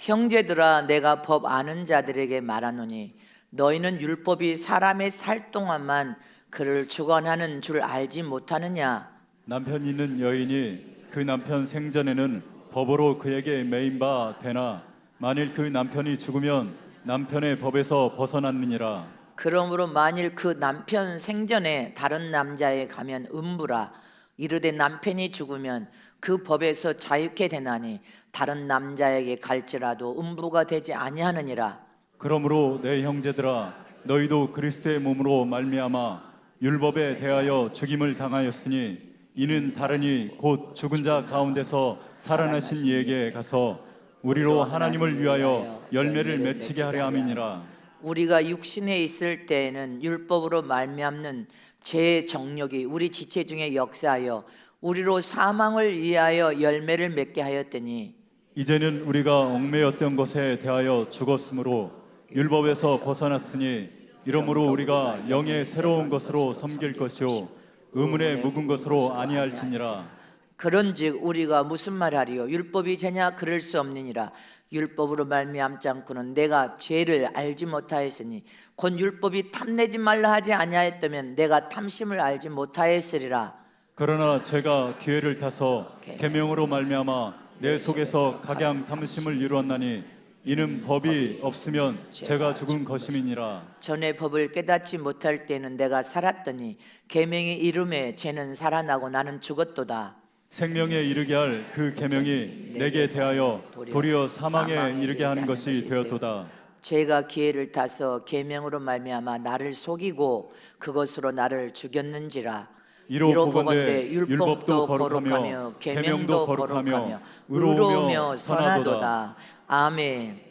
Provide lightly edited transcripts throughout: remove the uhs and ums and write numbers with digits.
형제들아, 내가 법 아는 자들에게 말하노니 너희는 율법이 사람의 살 동안만 그를 주관하는 줄 알지 못하느냐? 남편 있는 여인이 그 남편 생전에는 법으로 그에게 매인 바 되나 만일 그 남편이 죽으면 남편의 법에서 벗어났느니라. 그러므로 만일 그 남편 생전에 다른 남자에 가면 음부라. 이르되 남편이 죽으면 그 법에서 자유케 되나니 다른 남자에게 갈지라도 음부가 되지 아니하느니라. 그러므로 내 형제들아, 너희도 그리스도의 몸으로 말미암아 율법에 대하여 죽임을 당하였으니 이는 다르니 곧 죽은 자 가운데서 살아나신 이에게 가서 우리로 하나님을 위하여 열매를 맺히게 하려 함이니라. 우리가 육신에 있을 때에는 율법으로 말미암는 죄의 정욕이 우리 지체 중에 역사하여 우리로 사망을 위하여 열매를 맺게 하였더니 이제는 우리가 얽매였던 것에 대하여 죽었으므로 율법에서 벗어났으니 이러므로 우리가 영의 새로운 것으로 섬길 것이요 의문의 묵은 것으로 아니할지니라. 그런즉 우리가 무슨 말하리요? 율법이 죄냐? 그럴 수 없느니라. 율법으로 말미암지 않고는 내가 죄를 알지 못하였으니 곧 율법이 탐내지 말라 하지 아니하였다면 내가 탐심을 알지 못하였으리라. 그러나 제가 기회를 타서 계명으로 말미암아 내 속에서 각양 탐심을 이루었나니 이는 법이 없으면 제가 죽은 것임이니라. 전에 법을 깨닫지 못할 때는 내가 살았더니 계명이 이름에 죄는 살아나고 나는 죽었도다. 생명에 이르게 할 그 계명이 내게 대하여 도리어 사망에 이르게 하는 것이 되었도다. 죄가 기회를 타서 계명으로 말미암아 나를 속이고 그것으로 나를 죽였는지라. 이로 보건대 율법도 거룩하며 계명도 거룩하며 의로우며 선하도다. 아멘.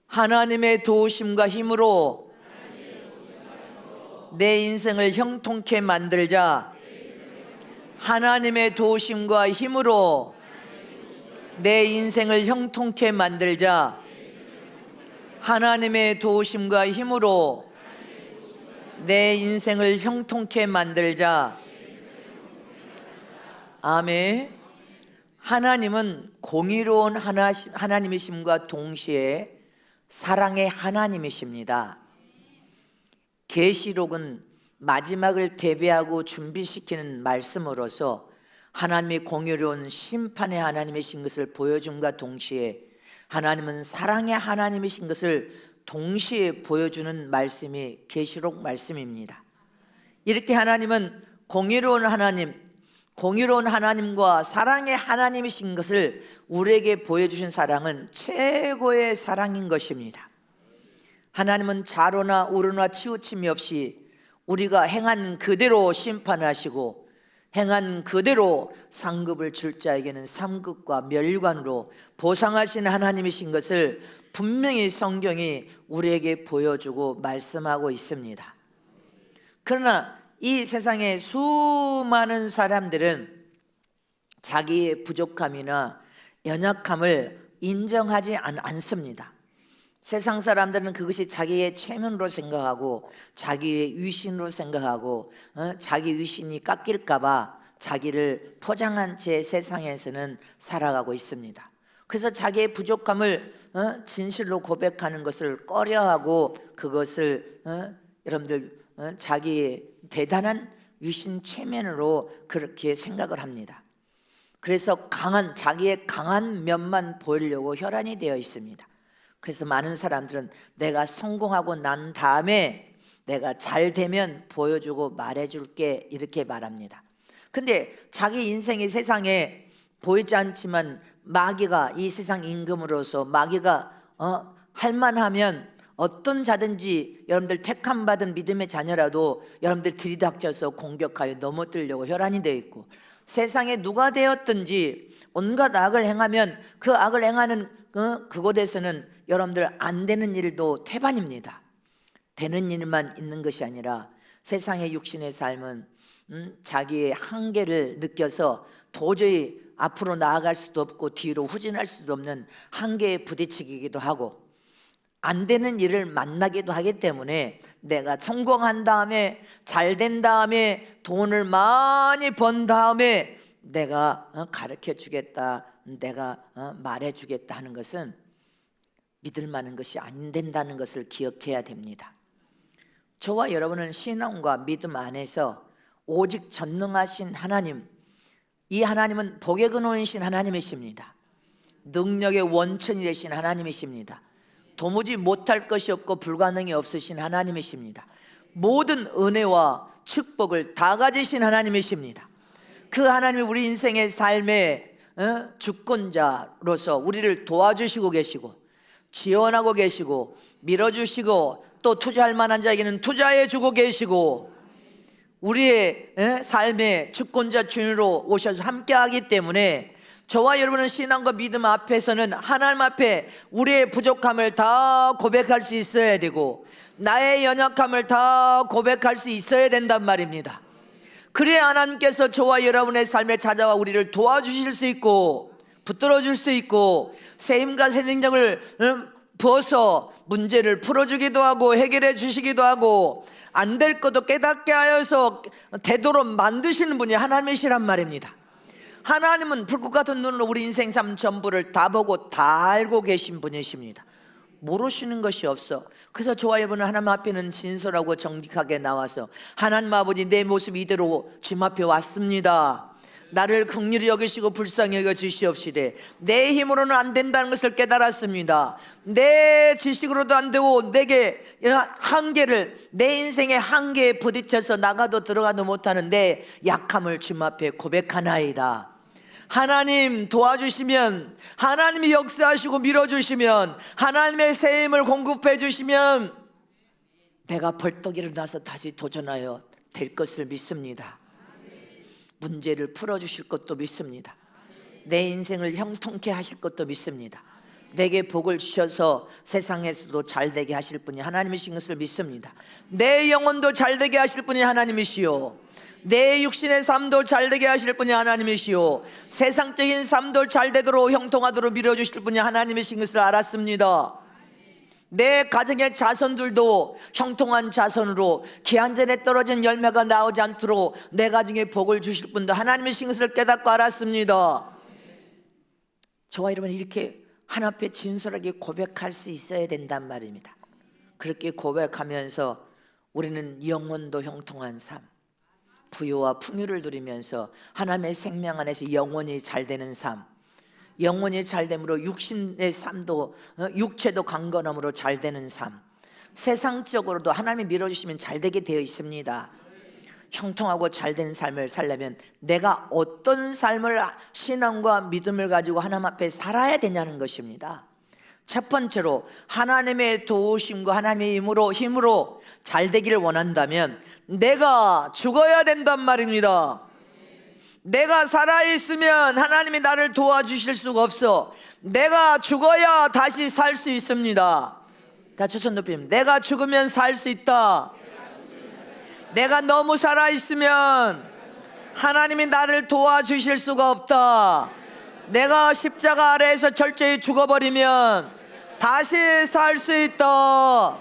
하나님의 도우심과 힘으로 내 인생을 형통케 만들자. 하나님의 도우심과 힘으로 내 인생을 형통케 만들자. 하나님의 도우심과 힘으로 내 인생을 형통케 만들자. 아멘. 하나님은 공의로운 하나님이심과 동시에 사랑의 하나님이십니다. 계시록은 마지막을 대비하고 준비시키는 말씀으로서 하나님이 공의로운 심판의 하나님이신 것을 보여줌과 동시에 하나님은 사랑의 하나님이신 것을 동시에 보여주는 말씀이 계시록 말씀입니다. 이렇게 하나님은 공의로운 하나님과 사랑의 하나님이신 것을 우리에게 보여주신 사랑은 최고의 사랑인 것입니다. 하나님은 좌로나 우로나 치우침이 없이 우리가 행한 그대로 심판하시고 행한 그대로 상급을 줄 자에게는 상급과 멸관으로 보상하신 하나님이신 것을 분명히 성경이 우리에게 보여주고 말씀하고 있습니다. 그러나 이 세상의 수많은 사람들은 자기의 부족함이나 연약함을 인정하지 않습니다. 세상 사람들은 그것이 자기의 체면으로 생각하고 자기의 위신으로 생각하고 자기 위신이 깎일까 봐 자기를 포장한 채 세상에서는 살아가고 있습니다. 그래서 자기의 부족함을 진실로 고백하는 것을 꺼려하고 그것을 여러분들 자기의 대단한 위신 체면으로 그렇게 생각을 합니다. 그래서 자기의 강한 면만 보이려고 혈안이 되어 있습니다. 그래서 많은 사람들은 내가 성공하고 난 다음에 내가 잘 되면 보여주고 말해줄게 이렇게 말합니다. 근데 자기 인생이 세상에 보이지 않지만 마귀가 이 세상 임금으로서 마귀가 할만하면 어떤 자든지 여러분들 택함받은 믿음의 자녀라도 여러분들 들이닥쳐서 공격하여 넘어뜨리려고 혈안이 되어 있고, 세상에 누가 되었든지 온갖 악을 행하면 그 악을 행하는 그곳에서는 여러분들 안 되는 일도 태반입니다. 되는 일만 있는 것이 아니라 세상의 육신의 삶은 자기의 한계를 느껴서 도저히 앞으로 나아갈 수도 없고 뒤로 후진할 수도 없는 한계에 부딪히기도 하고, 안 되는 일을 만나기도 하기 때문에 내가 성공한 다음에 잘 된 다음에 돈을 많이 번 다음에 내가 가르쳐 주겠다, 내가 말해 주겠다 하는 것은 믿을 만한 것이 안 된다는 것을 기억해야 됩니다. 저와 여러분은 신앙과 믿음 안에서 오직 전능하신 하나님, 이 하나님은 복의 근원이신 하나님이십니다. 능력의 원천이 되신 하나님이십니다. 도무지 못할 것이 없고 불가능이 없으신 하나님이십니다. 모든 은혜와 축복을 다 가지신 하나님이십니다. 그 하나님이 우리 인생의 삶의 주권자로서 우리를 도와주시고 계시고 지원하고 계시고 밀어주시고 또 투자할 만한 자에게는 투자해 주고 계시고 우리의 삶의 주권자 주인으로 오셔서 함께하기 때문에 저와 여러분은 신앙과 믿음 앞에서는 하나님 앞에 우리의 부족함을 다 고백할 수 있어야 되고 나의 연약함을 다 고백할 수 있어야 된단 말입니다. 그래야 하나님께서 저와 여러분의 삶에 찾아와 우리를 도와주실 수 있고 붙들어 줄 수 있고 새 힘과 새 능력을 부어서 문제를 풀어주기도 하고 해결해 주시기도 하고 안 될 것도 깨닫게 하여서 되도록 만드시는 분이 하나님이시란 말입니다. 하나님은 불꽃 같은 눈으로 우리 인생 삶 전부를 다 보고 다 알고 계신 분이십니다. 모르시는 것이 없어. 그래서 저와 여러분은 하나님 앞에는 진솔하고 정직하게 나와서 하나님 아버지, 내 모습 이대로 주님 앞에 왔습니다. 나를 긍휼히 여기시고 불쌍히 여겨 주시옵시되 내 힘으로는 안 된다는 것을 깨달았습니다. 내 지식으로도 안 되고 내게 한계를, 내 인생의 한계에 부딪혀서 나가도 들어가도 못하는 내 약함을 주님 앞에 고백하나이다. 하나님 도와주시면, 하나님이 역사하시고 밀어주시면, 하나님의 새 힘을 공급해 주시면 내가 벌떡 일어나서 다시 도전하여 될 것을 믿습니다. 문제를 풀어주실 것도 믿습니다. 내 인생을 형통케 하실 것도 믿습니다. 내게 복을 주셔서 세상에서도 잘되게 하실 분이 하나님이신 것을 믿습니다. 내 영혼도 잘되게 하실 분이 하나님이시오, 내 육신의 삶도 잘되게 하실 분이 하나님이시오, 세상적인 삶도 잘되도록 형통하도록 밀어주실 분이 하나님이신 것을 알았습니다. 내 가정의 자손들도 형통한 자손으로 기한전에 떨어진 열매가 나오지 않도록 내 가정에 복을 주실 분도 하나님이신 것을 깨닫고 알았습니다. 저와 여러분 이렇게 하나님 앞에 진솔하게 고백할 수 있어야 된단 말입니다. 그렇게 고백하면서 우리는 영혼도 형통한 삶, 부유와 풍요를 누리면서 하나님의 생명 안에서 영혼이 잘 되는 삶, 영혼이 잘됨으로 육신의 삶도 육체도 강건함으로 잘되는 삶, 세상적으로도 하나님이 밀어주시면 잘되게 되어 있습니다. 형통하고 잘된 삶을 살려면 내가 어떤 삶을, 신앙과 믿음을 가지고 하나님 앞에 살아야 되냐는 것입니다. 첫 번째로 하나님의 도우심과 하나님의 힘으로 잘되기를 원한다면 내가 죽어야 된단 말입니다. 내가 살아있으면 하나님이 나를 도와주실 수가 없어. 내가 죽어야 다시 살 수 있습니다. 다 두 손 높이면 내가 죽으면 살 수 있다. 내가 너무 살아있으면 하나님이 나를 도와주실 수가 없다. 내가 십자가 아래에서 철저히 죽어버리면 다시 살 수 있다.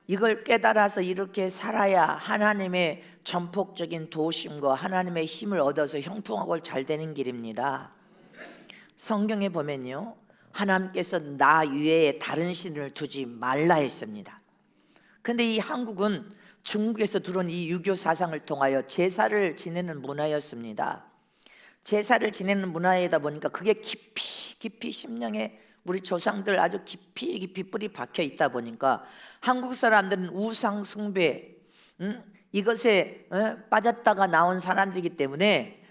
이걸 깨달아서 이렇게 살아야 하나님의 전폭적인 도우심과 하나님의 힘을 얻어서 형통하고 잘 되는 길입니다. 성경에 보면요, 하나님께서 나 외에 다른 신을 두지 말라 했습니다. 그런데 이 한국은 중국에서 들어온 이 유교 사상을 통하여 제사를 지내는 문화였습니다. 제사를 지내는 문화이다 보니까 그게 깊이 심령에 우리 조상들 아주 깊이 뿌리 박혀 있다 보니까 한국 사람들은 우상 숭배, 이것에 빠졌다가 나온 사람들이기 때문에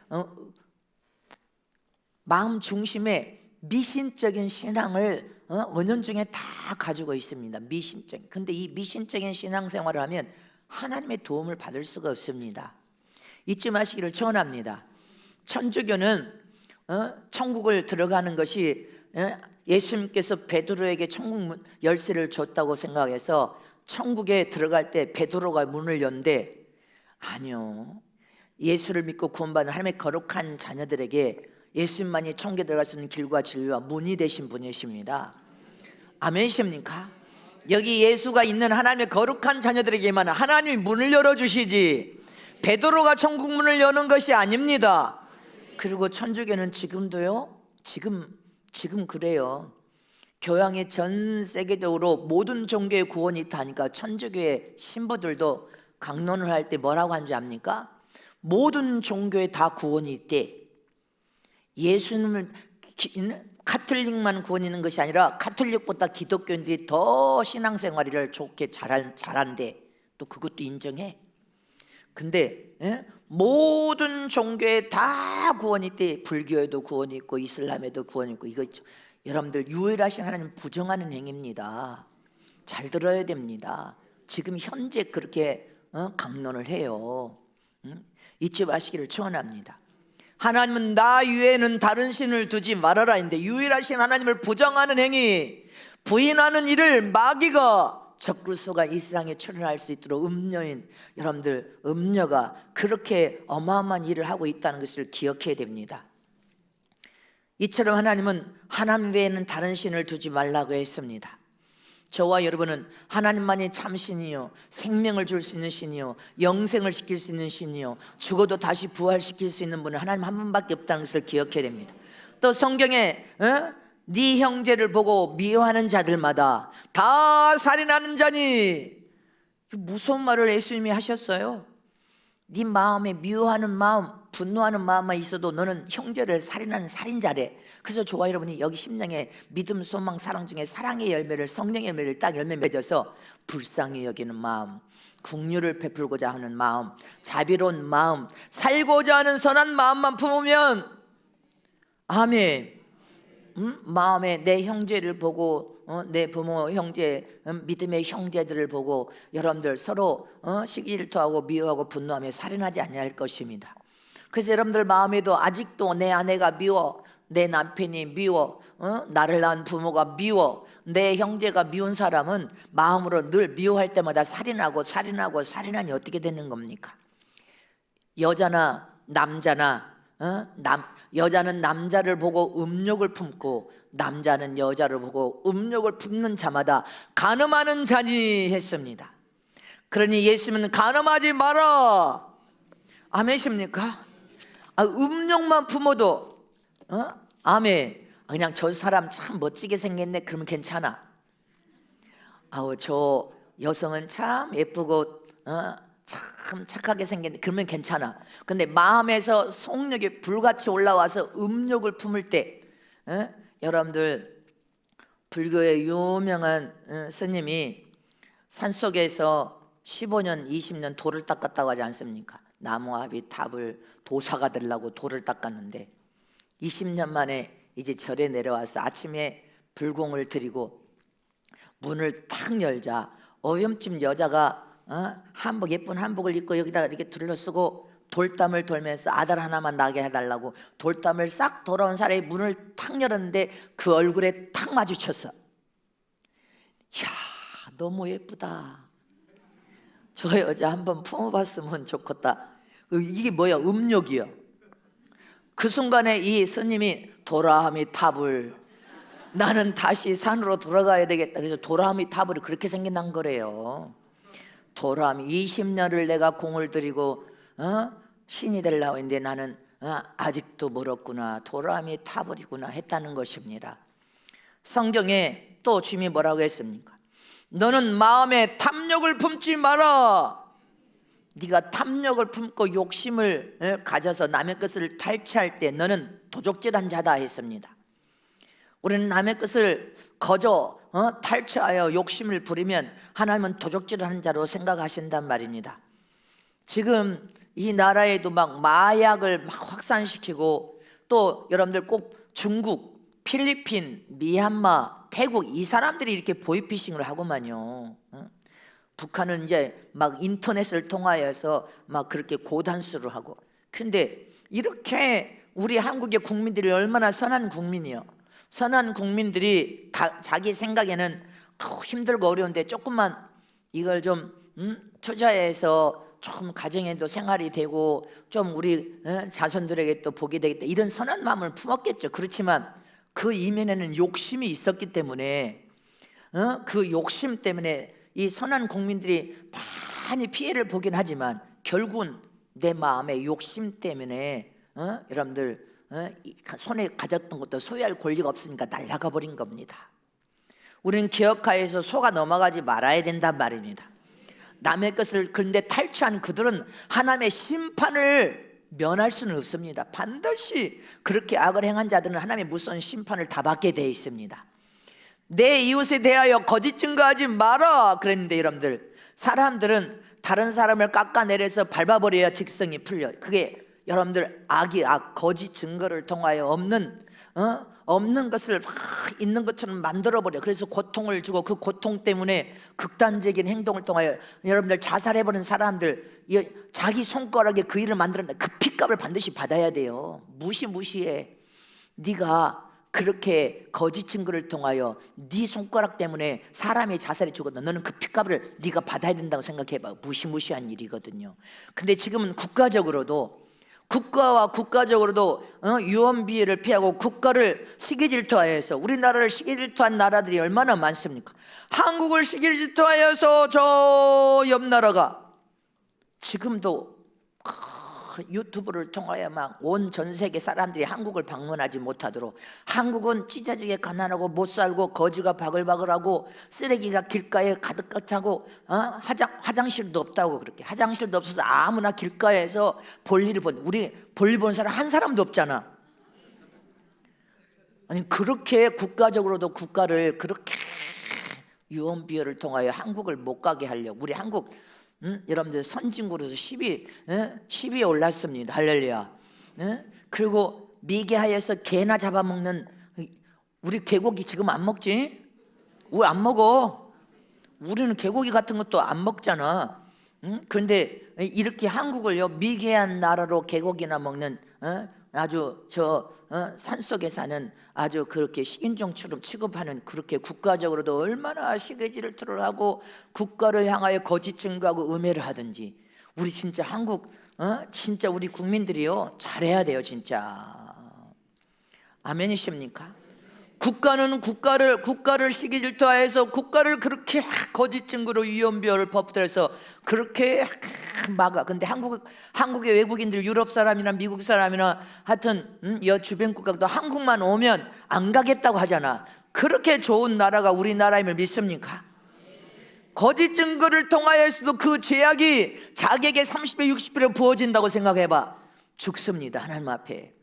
마음 중심에 미신적인 신앙을 은연중에 다 가지고 있습니다. 미신적인. 근데 이 미신적인 신앙생활을 하면 하나님의 도움을 받을 수가 없습니다. 잊지 마시기를 전합니다. 천주교는 천국을 들어가는 것이 예수님께서 베드로에게 천국 열쇠를 줬다고 생각해서 천국에 들어갈 때 베드로가 문을 연대, 아니요, 예수를 믿고 구원받은 하나님의 거룩한 자녀들에게 예수님만이 천국에 들어갈 수 있는 길과 진리와 문이 되신 분이십니다. 아멘이십니까? 여기 예수가 있는 하나님의 거룩한 자녀들에게만 하나님이 문을 열어주시지 베드로가 천국 문을 여는 것이 아닙니다. 그리고 천주교는 지금도요, 지금 지금 그래요. 교황이 전 세계적으로 모든 종교의 구원이 있다니까 천주교의 신부들도 강론을 할 때 뭐라고 하는지 압니까? 모든 종교에 다 구원이 있대. 예수님은 카톨릭만 구원 있는 것이 아니라 카톨릭보다 기독교인들이 더 신앙생활을 좋게 잘한대. 또 그것도 인정해. 근데 모든 종교에 다 구원이 있대. 불교에도 구원이 있고 이슬람에도 구원이 있고. 이거 여러분들 유일하신 하나님 부정하는 행위입니다. 잘 들어야 됩니다. 지금 현재 그렇게 강론을 해요. 잊지 마시기를 축원합니다. 하나님은 나 외에는 다른 신을 두지 말아라 인데 유일하신 하나님을 부정하는 행위, 부인하는 일을 마귀가 적그리스도가 이 세상에 출현할 수 있도록 음녀인 여러분들, 음녀가 그렇게 어마어마한 일을 하고 있다는 것을 기억해야 됩니다. 이처럼 하나님은 하나님 외에는 다른 신을 두지 말라고 했습니다. 저와 여러분은 하나님만이 참 신이요, 생명을 줄 수 있는 신이요, 영생을 시킬 수 있는 신이요, 죽어도 다시 부활시킬 수 있는 분은 하나님 한 분밖에 없다는 것을 기억해야 됩니다. 또 성경에 네 형제를 보고 미워하는 자들마다 다 살인하는 자니, 무서운 말을 예수님이 하셨어요. 네 마음에 미워하는 마음, 분노하는 마음만 있어도 너는 형제를 살인하는 살인자래. 그래서 저와 여러분이 여기 심령에 믿음, 소망, 사랑 중에 사랑의 열매를, 성령의 열매를 딱 열매 맺어서 불쌍히 여기는 마음, 긍휼을 베풀고자 하는 마음, 자비로운 마음, 살고자 하는 선한 마음만 품으면, 아멘. 마음에 내 형제를 보고 내 부모, 형제, 믿음의 형제들을 보고 여러분들 서로 시기질투하고 미워하고 분노하며 살인하지 아니할 것입니다. 그래서 여러분들 마음에도 아직도 내 아내가 미워, 내 남편이 미워, 나를 낳은 부모가 미워, 내 형제가 미운 사람은 마음으로 늘 미워할 때마다 살인하니 어떻게 되는 겁니까? 여자나 남자나 여자는 남자를 보고 음욕을 품고 남자는 여자를 보고 음욕을 품는 자마다 간음하는 자니 했습니다. 그러니 예수님은 간음하지 마라. 아멘이십니까? 음욕만 품어도 아멘. 그냥 저 사람 참 멋지게 생겼네 그러면 괜찮아. 저 여성은 참 예쁘고 참 착하게 생겼네 그러면 괜찮아. 근데 마음에서 속욕이 불같이 올라와서 음욕을 품을 때 여러분들, 불교의 유명한 스님이 산속에서 15년 20년 돌을 닦았다고 하지 않습니까? 나무아비 탑을 도사가 되려고 돌을 닦았는데 20년 만에 이제 절에 내려와서 아침에 불공을 드리고 문을 탁 열자 어염집 여자가 한복, 예쁜 한복을 입고 여기다가 이렇게 둘러쓰고 돌담을 돌면서 아들 하나만 나게 해달라고 돌담을 싹 돌아온 사람이 문을 탁 열었는데 그 얼굴에 탁 마주쳤어. 이야, 너무 예쁘다. 저 여자 한번 품어봤으면 좋겠다. 이게 뭐야? 음욕이요. 그 순간에 이 스님이 도라미 탑을, 나는 다시 산으로 돌아가야 되겠다. 그래서 도라미 탑을 그렇게 생겨난 거래요. 도라미 20년을 내가 공을 들이고 신이 되려고 했는데 나는 아직도 멀었구나, 도라미 타버리구나 했다는 것입니다. 성경에 또 주님이 뭐라고 했습니까? 너는 마음에 탐욕을 품지 마라. 네가 탐욕을 품고 욕심을 가져서 남의 것을 탈취할 때 너는 도적질한 자다 했습니다. 우리는 남의 것을 거저 탈취하여 욕심을 부리면 하나님은 도적질하는 자로 생각하신단 말입니다. 지금 이 나라에도 막 마약을 막 확산시키고, 또 여러분들 꼭 중국, 필리핀, 미얀마, 태국 이 사람들이 이렇게 보이피싱을 하고만요. 북한은 이제 막 인터넷을 통하여서 막 그렇게 고단수를 하고. 근데 이렇게 우리 한국의 국민들이 얼마나 선한 국민이요. 선한 국민들이 자기 생각에는 힘들고 어려운데 조금만 이걸 좀 투자해서 조금 가정에도 생활이 되고 좀 우리 자손들에게 또 복이 되겠다, 이런 선한 마음을 품었겠죠. 그렇지만 그 이면에는 욕심이 있었기 때문에 그 욕심 때문에 이 선한 국민들이 많이 피해를 보긴 하지만 결국은 내 마음의 욕심 때문에 여러분들 손에 가졌던 것도 소유할 권리가 없으니까 날아가 버린 겁니다. 우리는 기억하여서 속아 넘어가지 말아야 된단 말입니다. 남의 것을 그런데 탈취한 그들은 하나님의 심판을 면할 수는 없습니다. 반드시 그렇게 악을 행한 자들은 하나님의 무서운 심판을 다 받게 되어 있습니다. 내 이웃에 대하여 거짓 증거하지 마라 그랬는데, 여러분들, 사람들은 다른 사람을 깎아내려서 밟아버려야 직성이 풀려. 그게 여러분들 악이 악, 거짓 증거를 통하여 없는 것을 막 있는 것처럼 만들어버려. 그래서 고통을 주고 그 고통 때문에 극단적인 행동을 통하여 여러분들 자살해버린 사람들, 자기 손가락에 그 일을 만들었는데 그 핏값을 반드시 받아야 돼요. 무시해. 네가 그렇게 거짓 증거를 통하여 네 손가락 때문에 사람이 자살해 죽었다. 너는 그 핏값을 네가 받아야 된다고 생각해봐. 무시무시한 일이거든요. 근데 지금은 국가와 국가적으로도 유언비어를 피하고 국가를 시기질투하여서, 우리나라를 시기질투한 나라들이 얼마나 많습니까? 한국을 시기질투하여서 저 옆 나라가 지금도 유튜브를 통하여 막 온 전 세계 사람들이 한국을 방문하지 못하도록, 한국은 찢어지게 가난하고 못 살고 거지가 바글바글하고 쓰레기가 길가에 가득 차고 화장실도 없다고, 그렇게 화장실도 없어서 아무나 길가에서 볼일을 우리 볼일 본 사람 한 사람도 없잖아. 아니, 그렇게 국가적으로도 국가를 그렇게 유언비어를 통하여 한국을 못 가게 하려고, 우리 한국 여러분들 선진국으로서 10위에 올랐습니다. 할렐루야. 그리고 미개하여서 개나 잡아먹는, 우리 개고기 지금 안 먹지? 우리 안 먹어. 우리는 개고기 같은 것도 안 먹잖아. 그런데 이렇게 한국을요, 미개한 나라로 개고기나 먹는 아주 산속에 사는 아주 그렇게 식인종처럼 취급하는, 그렇게 국가적으로도 얼마나 시기질투를 하고 국가를 향하여 거짓 증거하고 음해를 하든지, 우리 진짜 한국 진짜 우리 국민들이요 잘해야 돼요. 진짜 아멘이십니까? 국가는 국가를 시기질투하여서 국가를 그렇게 거짓 증거로 유언비어를 퍼뜨려서 그렇게 막아. 근데 한국의 외국인들, 유럽 사람이나 미국 사람이나 하여튼 주변 국가도 한국만 오면 안 가겠다고 하잖아. 그렇게 좋은 나라가 우리나라임을 믿습니까? 거짓 증거를 통하여서도 그 죄악이 자기에게 30배 60배로 부어진다고 생각해봐. 죽습니다, 하나님 앞에.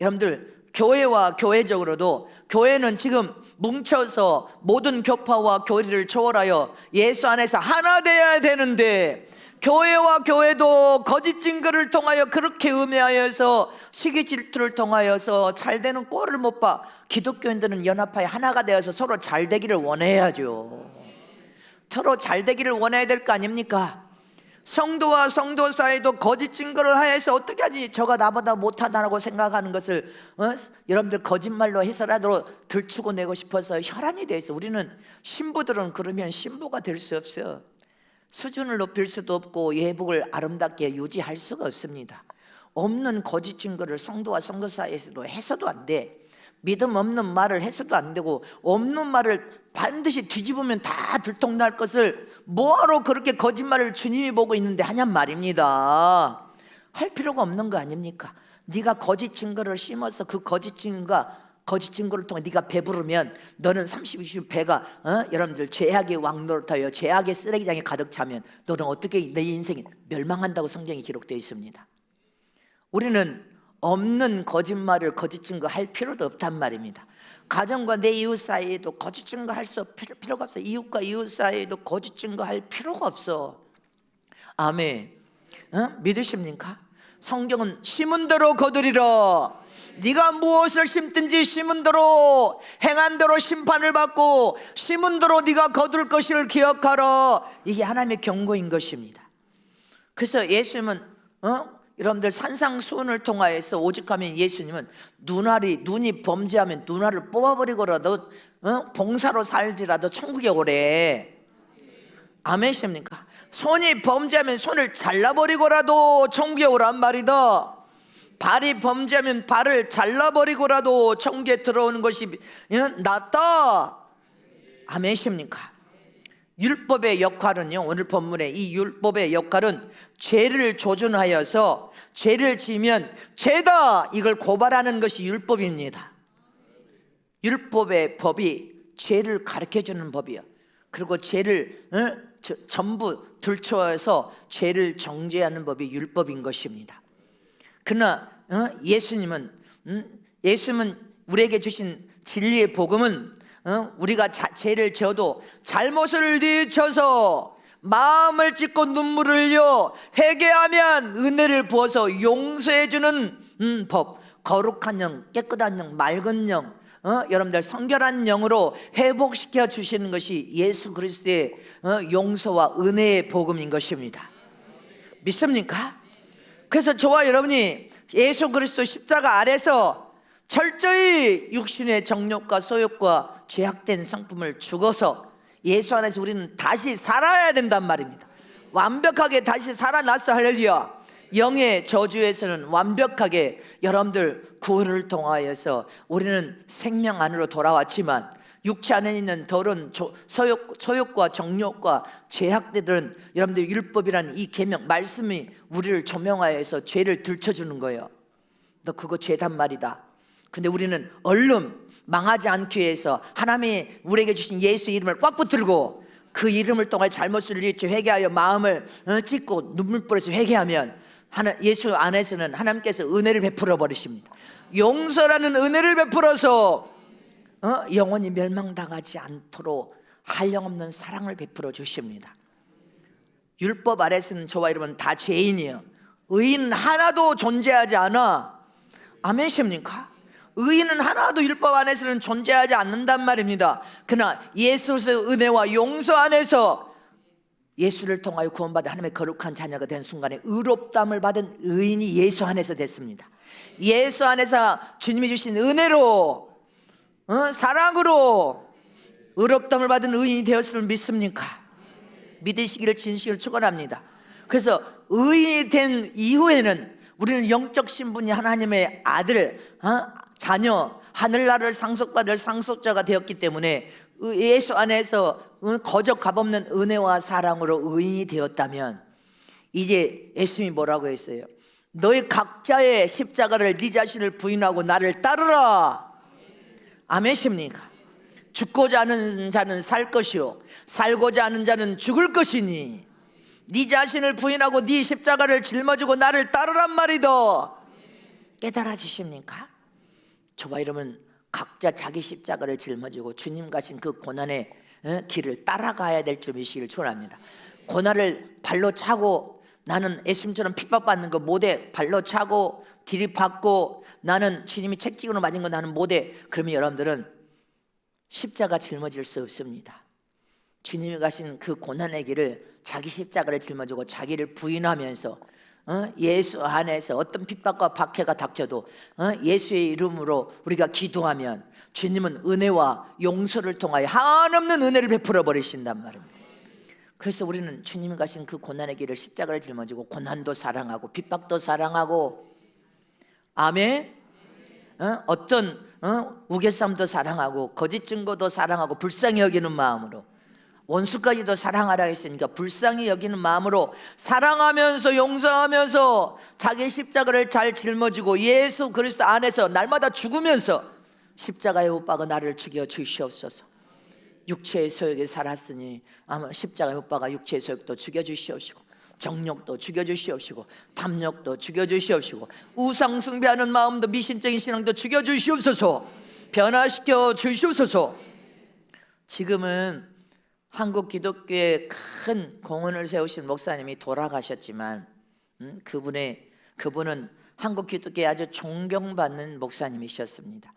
여러분들, 교회와 교회적으로도, 교회는 지금 뭉쳐서 모든 교파와 교리를 초월하여 예수 안에서 하나 되어야 되는데, 교회와 교회도 거짓 증거를 통하여 그렇게 음해하여서 시기 질투를 통하여서 잘 되는 꼴을 못 봐. 기독교인들은 연합하여 하나가 되어서 서로 잘 되기를 원해야죠. 서로 잘 되기를 원해야 될 거 아닙니까? 성도와 성도 사이도 거짓 증거를 하여서 어떻게 하지, 저가 나보다 못하다라고 생각하는 것을 여러분들 거짓말로 해서라도 들추고 내고 싶어서 혈안이 돼 있어. 우리는 신부들은 그러면 신부가 될 수 없어요. 수준을 높일 수도 없고 예복을 아름답게 유지할 수가 없습니다. 없는 거짓 증거를 성도와 성도 사이에서도 해서도 안 돼. 믿음 없는 말을 해서도 안 되고, 없는 말을 반드시 뒤집으면 다 들통날 것을 뭐하러 그렇게 거짓말을 주님이 보고 있는데 하냔 말입니다. 할 필요가 없는 거 아닙니까? 네가 거짓 증거를 심어서 그 거짓 증거를 통해 네가 배부르면 너는 30, 20 배가 여러분들 죄악의 왕노릇하여 죄악의 쓰레기장에 가득 차면 너는 어떻게 내 인생이 멸망한다고 성경에 기록되어 있습니다. 우리는 없는 거짓말을 거짓 증거할 필요도 없단 말입니다. 가정과 내 이웃 사이에도 거짓 증거할 필요가 없어. 이웃과 이웃 사이에도 거짓 증거할 필요가 없어. 아멘. 믿으십니까? 성경은 심은 대로 거두리라. 네가 무엇을 심든지 심은 대로, 행한 대로 심판을 받고 심은 대로 네가 거둘 것을 기억하라. 이게 하나님의 경고인 것입니다. 그래서 예수님은 여러분들 산상수훈을 통하여서 오직하면 예수님은 눈이 범죄하면 눈알을 뽑아버리고라도 봉사로 살지라도 천국에 오래. 아멘이십니까? 손이 범죄하면 손을 잘라버리고라도 천국에 오란 말이다. 발이 범죄하면 발을 잘라버리고라도 천국에 들어오는 것이 낫다. 아멘이십니까? 율법의 역할은요, 오늘 본문의 이 율법의 역할은 죄를 조준하여서 죄를 지으면 죄다 이걸 고발하는 것이 율법입니다. 율법의 법이 죄를 가르쳐주는 법이요, 그리고 죄를 전부 들춰서 죄를 정죄하는 법이 율법인 것입니다. 그러나 예수님은 우리에게 주신 진리의 복음은 우리가 죄를 지어도 잘못을 뒤쳐서 마음을 찢고 눈물을 흘려 회개하면 은혜를 부어서 용서해 주는 법, 거룩한 영, 깨끗한 영, 맑은 영, 여러분들 성결한 영으로 회복시켜 주시는 것이 예수 그리스도의 용서와 은혜의 복음인 것입니다. 믿습니까? 그래서 저와 여러분이 예수 그리스도 십자가 아래서 철저히 육신의 정욕과 소욕과 죄악된 성품을 죽어서 예수 안에서 우리는 다시 살아야 된단 말입니다. 완벽하게 다시 살아났어. 할렐루야. 영의 저주에서는 완벽하게 여러분들 구원을 통하여서 우리는 생명 안으로 돌아왔지만 육체 안에 있는 더러운 소욕과 정욕과 죄악들은 여러분들 율법이라는 이 계명 말씀이 우리를 조명하여서 죄를 들춰주는 거예요. 너 그거 죄단 말이다. 근데 우리는 얼른 망하지 않기 위해서 하나님이 우리에게 주신 예수의 이름을 꽉 붙들고 그 이름을 통해 잘못을 일치 회개하여 마음을 찢고 눈물 뿌려서 회개하면 예수 안에서는 하나님께서 은혜를 베풀어 버리십니다. 용서라는 은혜를 베풀어서 영원히 멸망당하지 않도록 한량없는 사랑을 베풀어 주십니다. 율법 아래서는 저와 여러분 다 죄인이에요. 의인 하나도 존재하지 않아. 아멘십니까? 의인은 하나도 율법 안에서는 존재하지 않는단 말입니다. 그러나 예수의 은혜와 용서 안에서 예수를 통하여 구원받아 하나님의 거룩한 자녀가 된 순간에 의롭다함을 받은 의인이 예수 안에서 됐습니다. 예수 안에서 주님이 주신 은혜로 사랑으로 의롭다함을 받은 의인이 되었음을 믿습니까? 믿으시기를 진실로 축원합니다. 그래서 의인이 된 이후에는 우리는 영적 신분이 하나님의 아들, 자녀, 하늘나라를 상속받을 상속자가 되었기 때문에 예수 안에서 거저 값없는 은혜와 사랑으로 의인이 되었다면 이제 예수님이 뭐라고 했어요? 너희 각자의 십자가를 네 자신을 부인하고 나를 따르라. 아멘십니까? 죽고자 하는 자는 살 것이요 살고자 하는 자는 죽을 것이니 네 자신을 부인하고 네 십자가를 짊어지고 나를 따르란 말이다. 깨달아지십니까? 저와 여러분 각자 자기 십자가를 짊어지고 주님 가신 그 고난의 길을 따라가야 될 줄 믿으시기를 축원합니다. 고난을 발로 차고 나는 예수님처럼 핍박받는 거 못해. 발로 차고 들이받고 나는 주님이 책찍으로 맞은 거 나는 못해. 그러면 여러분들은 십자가 짊어질 수 없습니다. 주님이 가신 그 고난의 길을 자기 십자가를 짊어지고 자기를 부인하면서 예수 안에서 어떤 핍박과 박해가 닥쳐도 예수의 이름으로 우리가 기도하면 주님은 은혜와 용서를 통하여 한없는 은혜를 베풀어 버리신단 말입니다. 그래서 우리는 주님이 가신 그 고난의 길을 십자가를 짊어지고 고난도 사랑하고 핍박도 사랑하고 아멘. 어떤 우겨싸움도 사랑하고 거짓 증거도 사랑하고 불쌍히 여기는 마음으로 원수까지도 사랑하라 했으니까 불쌍히 여기는 마음으로 사랑하면서 용서하면서 자기 십자가를 잘 짊어지고 예수 그리스도 안에서 날마다 죽으면서 십자가에 못 박아 나를 죽여 주시옵소서. 육체의 소욕에 살았으니 아마 십자가에 못 박아 육체의 소욕도 죽여 주시옵시고 정욕도 죽여 주시옵시고 탐욕도 죽여 주시옵시고 우상 숭배하는 마음도 미신적인 신앙도 죽여 주시옵소서. 변화시켜 주시옵소서. 지금은 한국 기독교에 큰 공헌을 세우신 목사님이 돌아가셨지만 그분은 한국 기독교에 아주 존경받는 목사님이셨습니다.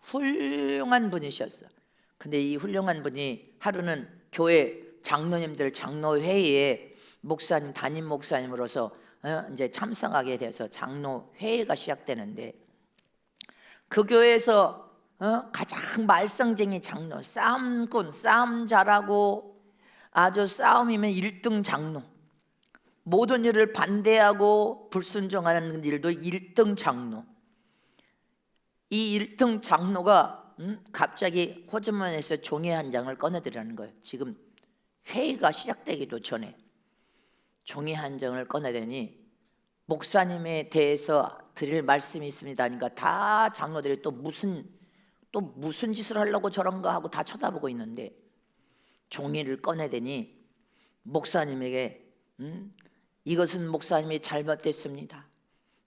훌륭한 분이셨어. 근데 이 훌륭한 분이 하루는 교회 장로님들 장로회의에 목사님 담임 목사님으로서 이제 참석하게 돼서 장로회의가 시작되는데 그 교회에서 가장 말썽쟁이 장로, 싸움꾼, 싸움 잘하고 아주 싸움이면 1등 장로, 모든 일을 반대하고 불순종하는 일도 1등 장로. 이 1등 장로가 갑자기 호주머니에서 종이 한 장을 꺼내들라는 거예요. 지금 회의가 시작되기도 전에 종이 한 장을 꺼내더니 목사님에 대해서 드릴 말씀이 있습니다 하니까 다 장로들이 또 무슨 짓을 하려고 저런가 하고 다 쳐다보고 있는데 종이를 꺼내더니 목사님에게 이것은 목사님이 잘못됐습니다.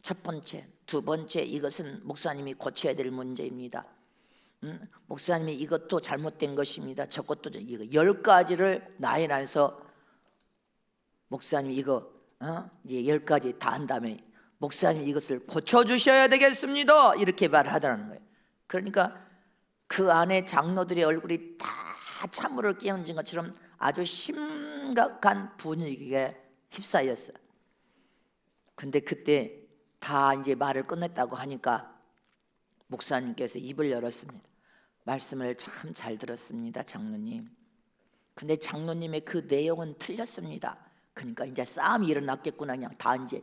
첫 번째, 두 번째, 이것은 목사님이 고쳐야 될 문제입니다. 목사님이 이것도 잘못된 것입니다. 저것도 이거 10가지를 나열해서 목사님이 이거 이제 10가지 다 한 다음에 목사님 이것을 고쳐주셔야 되겠습니다 이렇게 말하더라는 거예요. 그러니까 그 안에 장로들의 얼굴이 다 찬물을 끼얹은 것처럼 아주 심각한 분위기에 휩싸였어요. 근데 그때 다 이제 말을 끝냈다고 하니까 목사님께서 입을 열었습니다. 말씀을 참 잘 들었습니다 장로님. 근데 장로님의 그 내용은 틀렸습니다. 그러니까 이제 싸움이 일어났겠구나. 그냥 다 이제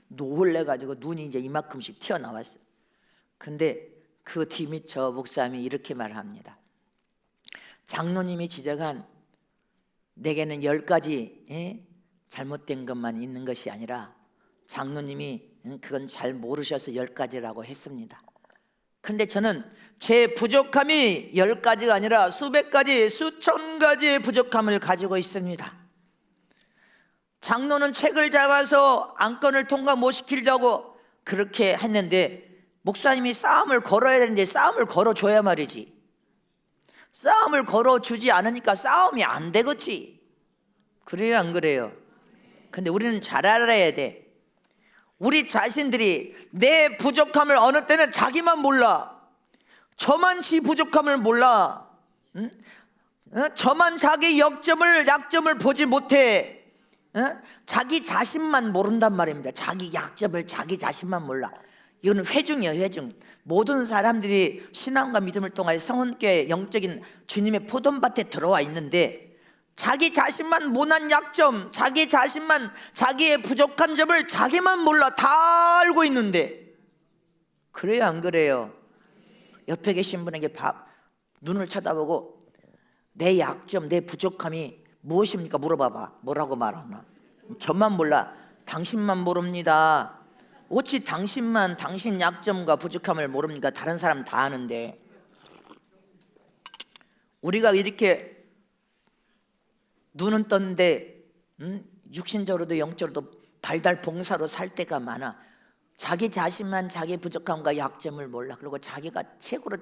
놀래가지고 눈이 이제 이만큼씩 튀어나왔어요. 근데 그 뒤밑 저 목사님이 이렇게 말합니다. 장로님이 지적한 내게는 10가지 잘못된 것만 있는 것이 아니라 장로님이 그건 잘 모르셔서 10가지라고 했습니다. 근데 저는 제 부족함이 10가지가 아니라 수백 가지, 수천 가지의 부족함을 가지고 있습니다. 장로는 책을 잡아서 안건을 통과 못 시키려고 그렇게 했는데 목사님이 싸움을 걸어야 되는데 싸움을 걸어줘야 말이지. 싸움을 걸어주지 않으니까 싸움이 안 되겠지. 그래요 안 그래요? 근데 우리는 잘 알아야 돼. 우리 자신들이 내 부족함을 어느 때는 자기만 몰라. 저만 지 부족함을 몰라. 저만 자기 약점을 보지 못해. 자기 자신만 모른단 말입니다. 자기 약점을 자기 자신만 몰라. 이거는 회중이에요, 회중. 모든 사람들이 신앙과 믿음을 통하여 성은교회 영적인 주님의 포도밭에 들어와 있는데 자기 자신만 못난 약점, 자기 자신만 자기의 부족한 점을 자기만 몰라. 다 알고 있는데 그래요 안 그래요? 옆에 계신 분에게 눈을 쳐다보고 내 약점, 내 부족함이 무엇입니까? 물어봐봐. 뭐라고 말하나? 저만 몰라. 당신만 모릅니다. 어찌 당신만 당신 약점과 부족함을 모릅니까? 다른 사람 다 아는데. 우리가 이렇게 눈은 떴는데 육신적으로도 영적으로도 달달 봉사로 살 때가 많아. 자기 자신만 자기 부족함과 약점을 몰라. 그리고 자기가 최고로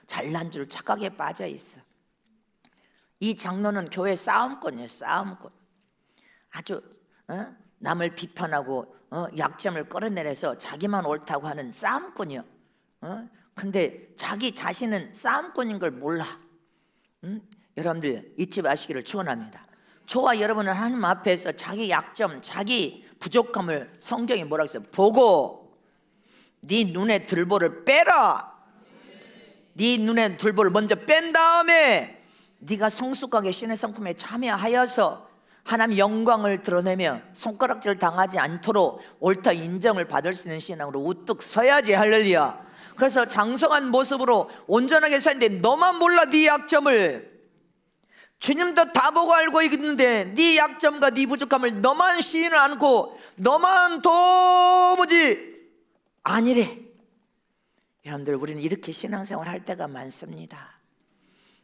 잘난 줄 착각에 빠져 있어. 이 장로는 교회 싸움꾼이에요. 싸움꾼. 아주 남을 비판하고 약점을 끌어내려서 자기만 옳다고 하는 싸움꾼이요. 근데 자기 자신은 싸움꾼인 걸 몰라. 여러분들 잊지 마시기를 축원합니다. 저와 여러분은 하나님 앞에서 자기 약점, 자기 부족함을 성경이 뭐라고 했어요? 보고 네 눈에 들보를 빼라. 네 눈에 들보를 먼저 뺀 다음에 네가 성숙하게 신의 성품에 참여하여서 하나님 영광을 드러내며 손가락질 당하지 않도록 옳다 인정을 받을 수 있는 신앙으로 우뚝 서야지. 할렐루야. 그래서 장성한 모습으로 온전하게 사는데 너만 몰라. 네 약점을 주님도 다 보고 알고 있는데 네 약점과 네 부족함을 너만 시인을 않고 너만 도무지 아니래. 여러분들 우리는 이렇게 신앙생활 할 때가 많습니다.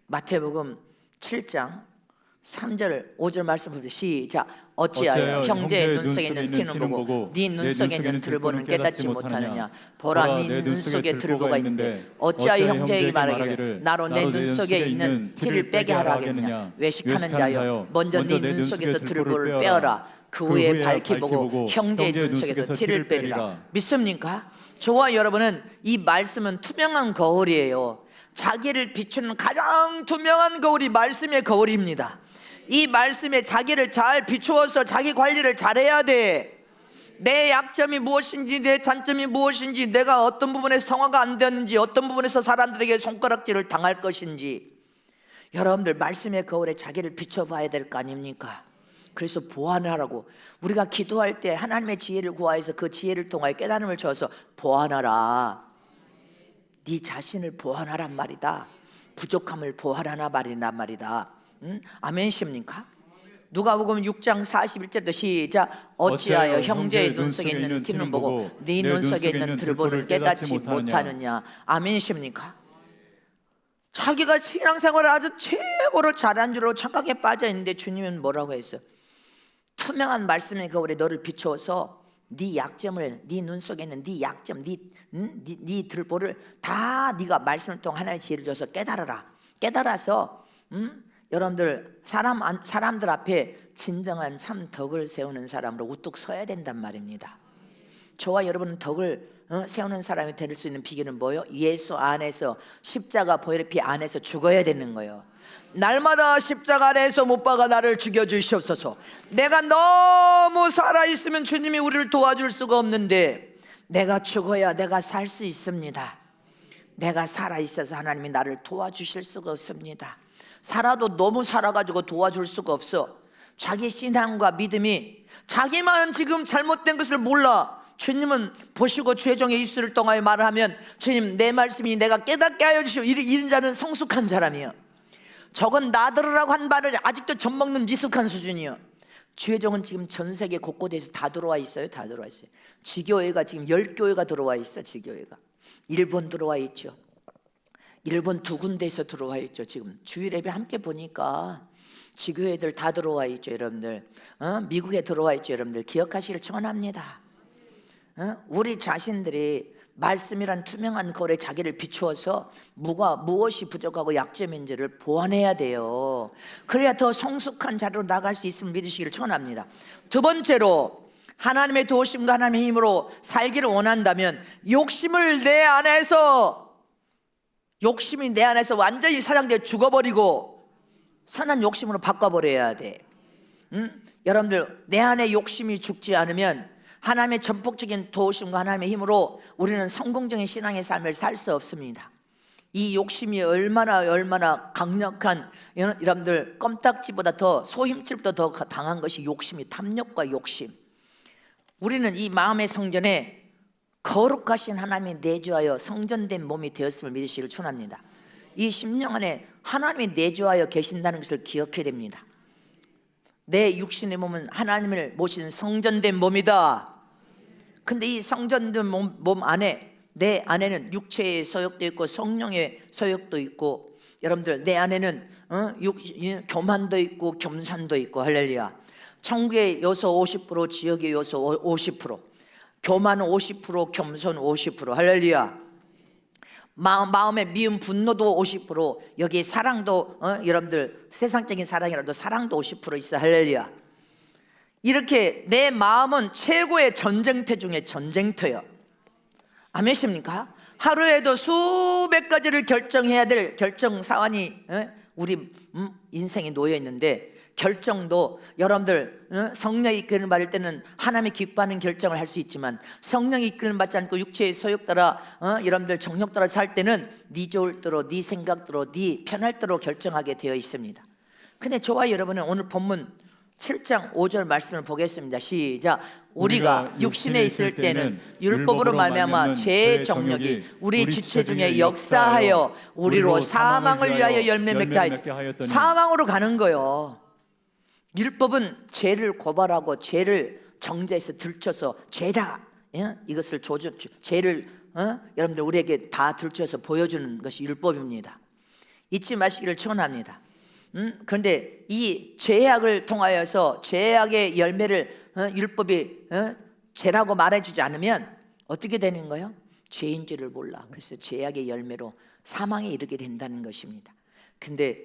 마태복음 7장 3절 5절 말씀 보세요. 시작. 어찌하여 형제의 눈 속에 있는 티는 보고 네 눈 속에 있는 들보는 깨닫지 못하느냐. 보라 네 눈 속에 들보가 있는데 어찌하여 형제에게 말하기를 나로 내 눈 속에 있는 티를 빼게 하라 하겠느냐. 외식하는 자여 먼저 네 눈 속에서 들보를 빼어라. 그 후에 밝히 보고 형제의 눈 속에서 티를 빼리라. 믿습니까? 저와 여러분은 이 말씀은 투명한 거울이에요. 자기를 비추는 가장 투명한 거울이 말씀의 거울입니다. 이 말씀에 자기를 잘 비추어서 자기 관리를 잘해야 돼. 내 약점이 무엇인지, 내 장점이 무엇인지, 내가 어떤 부분에 성화가 안 되는지, 어떤 부분에서 사람들에게 손가락질을 당할 것인지. 여러분들 말씀의 거울에 자기를 비춰봐야 될 거 아닙니까? 그래서 보완하라고. 우리가 기도할 때 하나님의 지혜를 구하여서 그 지혜를 통하여 깨달음을 주어서 보완하라. 네 자신을 보완하란 말이다. 부족함을 보완하나 말이란 말이다. 아멘이십니까? 누가복음 6장 41절도 시작. 어찌하여 형제의 눈 속에 있는 티는 보고 네 눈 속에 있는 들보를 깨닫지 못하느냐. 아멘이십니까? 자기가 신앙생활을 아주 최고로 잘한 줄로 착각에 빠져 있는데 주님은 뭐라고 했어요? 투명한 말씀의 거울에 너를 비추어서 네 약점을, 네 눈 속에 있는 네 약점, 네 들보를 다 네가 말씀을 통해 하나의 지혜를 줘서 깨달아라. 깨달아서 여러분들 사람들 앞에 진정한 참 덕을 세우는 사람으로 우뚝 서야 된단 말입니다. 저와 여러분은 덕을 세우는 사람이 될 수 있는 비결은 뭐예요? 예수 안에서 십자가 보혈의 피 안에서 죽어야 되는 거예요. 날마다 십자가 안에서 못 박아 나를 죽여주시옵소서. 내가 너무 살아있으면 주님이 우리를 도와줄 수가 없는데 내가 죽어야 내가 살 수 있습니다. 내가 살아있어서 하나님이 나를 도와주실 수가 없습니다. 살아도 너무 살아가지고 도와줄 수가 없어. 자기 신앙과 믿음이 자기만 지금 잘못된 것을 몰라. 주님은 보시고 죄종의 입술을 통하여 말을 하면 주님 내 말씀이 내가 깨닫게 하여 주시오. 이런 자는 성숙한 사람이에요. 저건 나들으라고 한 말을 아직도 젖먹는 미숙한 수준이에요. 죄종은 지금 전 세계 곳곳에서 다 들어와 있어요. 다 들어와 있어요. 지교회가 지금 10교회가 들어와 있어. 지교회가 일본 들어와 있죠. 일본 2군데에서 들어와 있죠. 지금 주일 예배 함께 보니까 지교회들 다 들어와 있죠. 여러분들 미국에 들어와 있죠. 여러분들 기억하시길 청원합니다. 우리 자신들이 말씀이란 투명한 거울에 자기를 비추어서 무엇이 부족하고 약점인지를 보완해야 돼요. 그래야 더 성숙한 자리로 나갈 수 있음을 믿으시기를 청원합니다. 두 번째로 하나님의 도우심과 하나님의 힘으로 살기를 원한다면 욕심이 내 안에서 완전히 사장되어 죽어버리고 선한 욕심으로 바꿔버려야 돼. 여러분들 내 안에 욕심이 죽지 않으면 하나님의 전폭적인 도우심과 하나님의 힘으로 우리는 성공적인 신앙의 삶을 살 수 없습니다. 이 욕심이 얼마나 강력한, 여러분들 껌딱지보다 더 소힘줄보다 더 강한 것이 욕심이, 탐욕과 욕심. 우리는 이 마음의 성전에 거룩하신 하나님이 내주하여 성전된 몸이 되었음을 믿으시길 축원합니다. 이 심령 안에 하나님이 내주하여 계신다는 것을 기억해야 됩니다. 내 육신의 몸은 하나님을 모신 성전된 몸이다. 근데 이 성전된 몸 안에, 내 안에는 육체의 소욕도 있고 성령의 소욕도 있고, 여러분들 내 안에는 교만도 있고 겸산도 있고. 할렐루야. 천국의 요소 50%, 지역의 요소 50%, 교만 50%, 겸손 50%. 할렐루야. 마음의 미움, 분노도 50%, 여기 사랑도 여러분들 세상적인 사랑이라도 사랑도 50% 있어. 할렐루야. 이렇게 내 마음은 최고의 전쟁터 중에 전쟁터예요. 아멘입니까? 하루에도 수백 가지를 결정해야 될 결정 사안이 우리 인생에 놓여 있는데, 결정도 여러분들 성령이 이끌림 받을 때는 하나님이 기뻐하는 결정을 할 수 있지만, 성령이 이끌림 받지 않고 육체의 소욕 따라 여러분들 정욕 따라 살 때는 네 좋을 대로, 네 생각대로, 네 편할 대로 결정하게 되어 있습니다. 근데 저와 여러분은 오늘 본문 7장 5절 말씀을 보겠습니다. 시작. 우리가 육신에 있을 때는 율법으로 말미암아 죄의 정욕이 우리 지체 중에 역사하여 우리로 사망을 위하여 열매 맺게 하였더니. 사망으로 가는 거예요. 율법은 죄를 고발하고 죄를 정죄해서 들춰서 죄다, 이것을 죄를 여러분들 우리에게 다 들춰서 보여주는 것이 율법입니다. 잊지 마시기를 축원합니다. 그런데 이 죄악을 통하여서 죄악의 열매를 율법이 죄라고 말해주지 않으면 어떻게 되는 거예요? 죄인 줄을 몰라. 그래서 죄악의 열매로 사망에 이르게 된다는 것입니다. 근데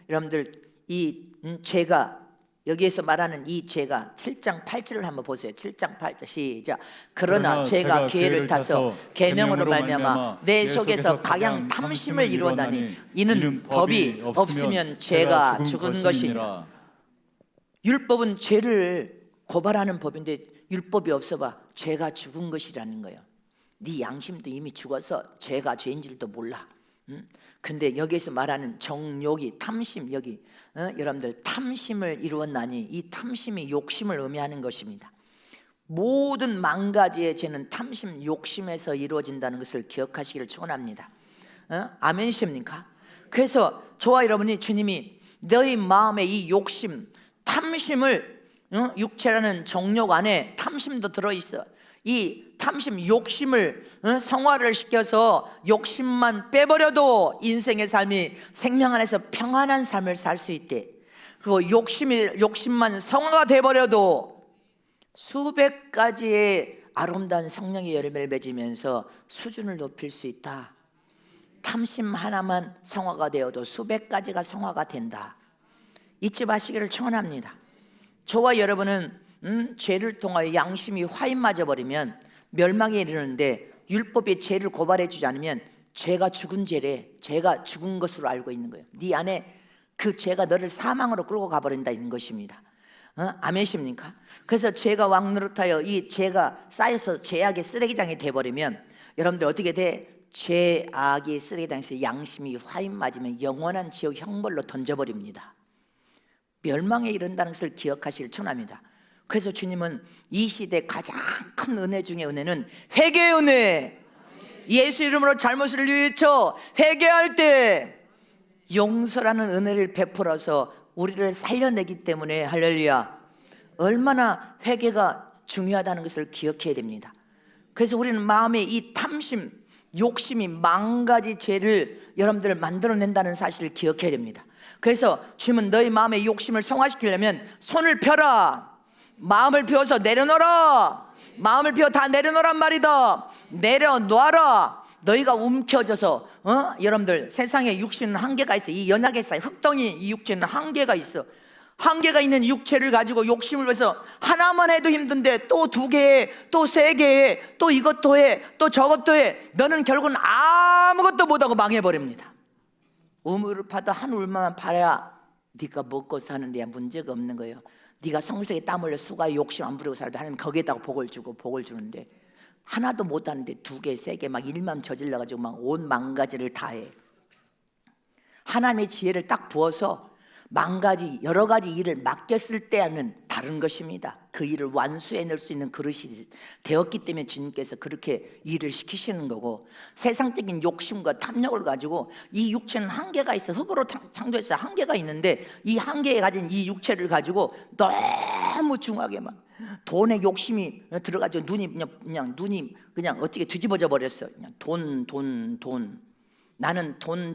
여러분들 이 죄가, 여기에서 말하는 이 죄가 7장 8절을 한번 보세요. 7장 8절 시작. 그러나 죄가 기회를 타서 계명으로 말미암아 내 속에서 각양 탐심을 이루었나니 이는 법이 없으면 죄가 죽은 것이니라. 율법은 죄를 고발하는 법인데 율법이 없어봐 죄가 죽은 것이라는 거예요. 네 양심도 이미 죽어서 죄가 죄인지도 몰라. 근데 여기에서 말하는 정욕이, 탐심, 여기 여러분들 탐심을 이루었나니, 이 탐심이 욕심을 의미하는 것입니다. 모든 망가지의 죄는 탐심, 욕심에서 이루어진다는 것을 기억하시기를 축원합니다. 아멘이십니까? 그래서 저와 여러분이 주님이 너희 마음의 이 욕심, 탐심을 육체라는 정욕 안에 탐심도 들어있어. 이 탐심, 욕심을 성화를 시켜서 욕심만 빼버려도 인생의 삶이 생명 안에서 평안한 삶을 살 수 있대. 그리고 욕심만 성화가 돼버려도 수백 가지의 아름다운 성령의 열매를 맺으면서 수준을 높일 수 있다. 탐심 하나만 성화가 되어도 수백 가지가 성화가 된다. 잊지 마시기를 청원합니다. 저와 여러분은 죄를 통하여 양심이 화인 맞아 버리면 멸망에 이르는데, 율법이 죄를 고발해 주지 않으면 죄가 죽은 죄래. 죄가 죽은 것으로 알고 있는 거예요. 네 안에 그 죄가 너를 사망으로 끌고 가버린다는 것입니다. 아멘십니까? 그래서 죄가 왕 노릇하여 이 죄가 쌓여서 죄악의 쓰레기장이 돼버리면 여러분들 어떻게 돼? 죄악의 쓰레기장에서 양심이 화인 맞으면 영원한 지옥 형벌로 던져버립니다. 멸망에 이른다는 것을 기억하시길 청합니다. 그래서 주님은 이 시대 가장 큰 은혜 중에 은혜는 회개의 은혜. 예수 이름으로 잘못을 뉘우쳐 회개할 때 용서라는 은혜를 베풀어서 우리를 살려내기 때문에, 할렐루야, 얼마나 회개가 중요하다는 것을 기억해야 됩니다. 그래서 우리는 마음에 이 탐심, 욕심이 만 가지 죄를 여러분들 만들어낸다는 사실을 기억해야 됩니다. 그래서 주님은 너희 마음의 욕심을 성화시키려면 손을 펴라, 마음을 펴서 내려놓아라, 마음을 펴 다 내려놓으란 말이다. 내려놓아라. 너희가 움켜져서 여러분들 세상에 육신은 한계가 있어. 이 연약의 사이 흙덩이 이 육체는 한계가 있어. 한계가 있는 육체를 가지고 욕심을 위해서 하나만 해도 힘든데 또 두 개 해, 또 세 개 해, 또 이것도 해, 또 저것도 해. 너는 결국은 아무것도 못하고 망해버립니다. 우물을 파도 한 울만만 팔아야 네가 먹고 사는 데야 문제가 없는 거예요. 네가 성색에 땀 흘려 수고에 욕심 안 부리고 살아도 하나님 거기에다가 복을 주는데 하나도 못하는데 두 개, 세 개 막 일만 저질러가지고 막 온 망가지를 다 해. 하나님의 지혜를 딱 부어서 여러 가지 일을 맡겼을 때와는 다른 것입니다. 그 일을 완수해낼 수 있는 그릇이 되었기 때문에 주님께서 그렇게 일을 시키시는 거고, 세상적인 욕심과 탐욕을 가지고 이 육체는 한계가 있어. 흙으로 창조해서 한계가 있는데 이 한계에 가진 이 육체를 가지고 너무 중하게 막 돈에 욕심이 들어가지고 눈이 그냥 어떻게 뒤집어져 버렸어. 그냥 돈. 나는 돈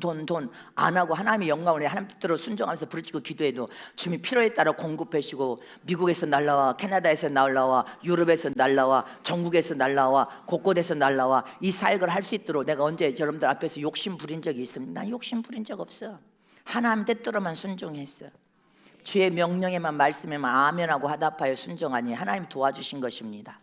안 하고 하나님의 영광을 하나님 뜻대로 순종하면서 부르짖고 기도해도 주님이 필요에 따라 공급하시고, 미국에서 날라와, 캐나다에서 날라와, 유럽에서 날라와, 전국에서 날라와, 곳곳에서 날라와, 이 사역을 할 수 있도록 내가 언제 여러분들 앞에서 욕심 부린 적이 있습니다. 난 욕심 부린 적 없어. 하나님 뜻대로만 순종했어. 주의 명령에만 말씀에만 아멘하고 화답하여 순종하니 하나님 도와주신 것입니다.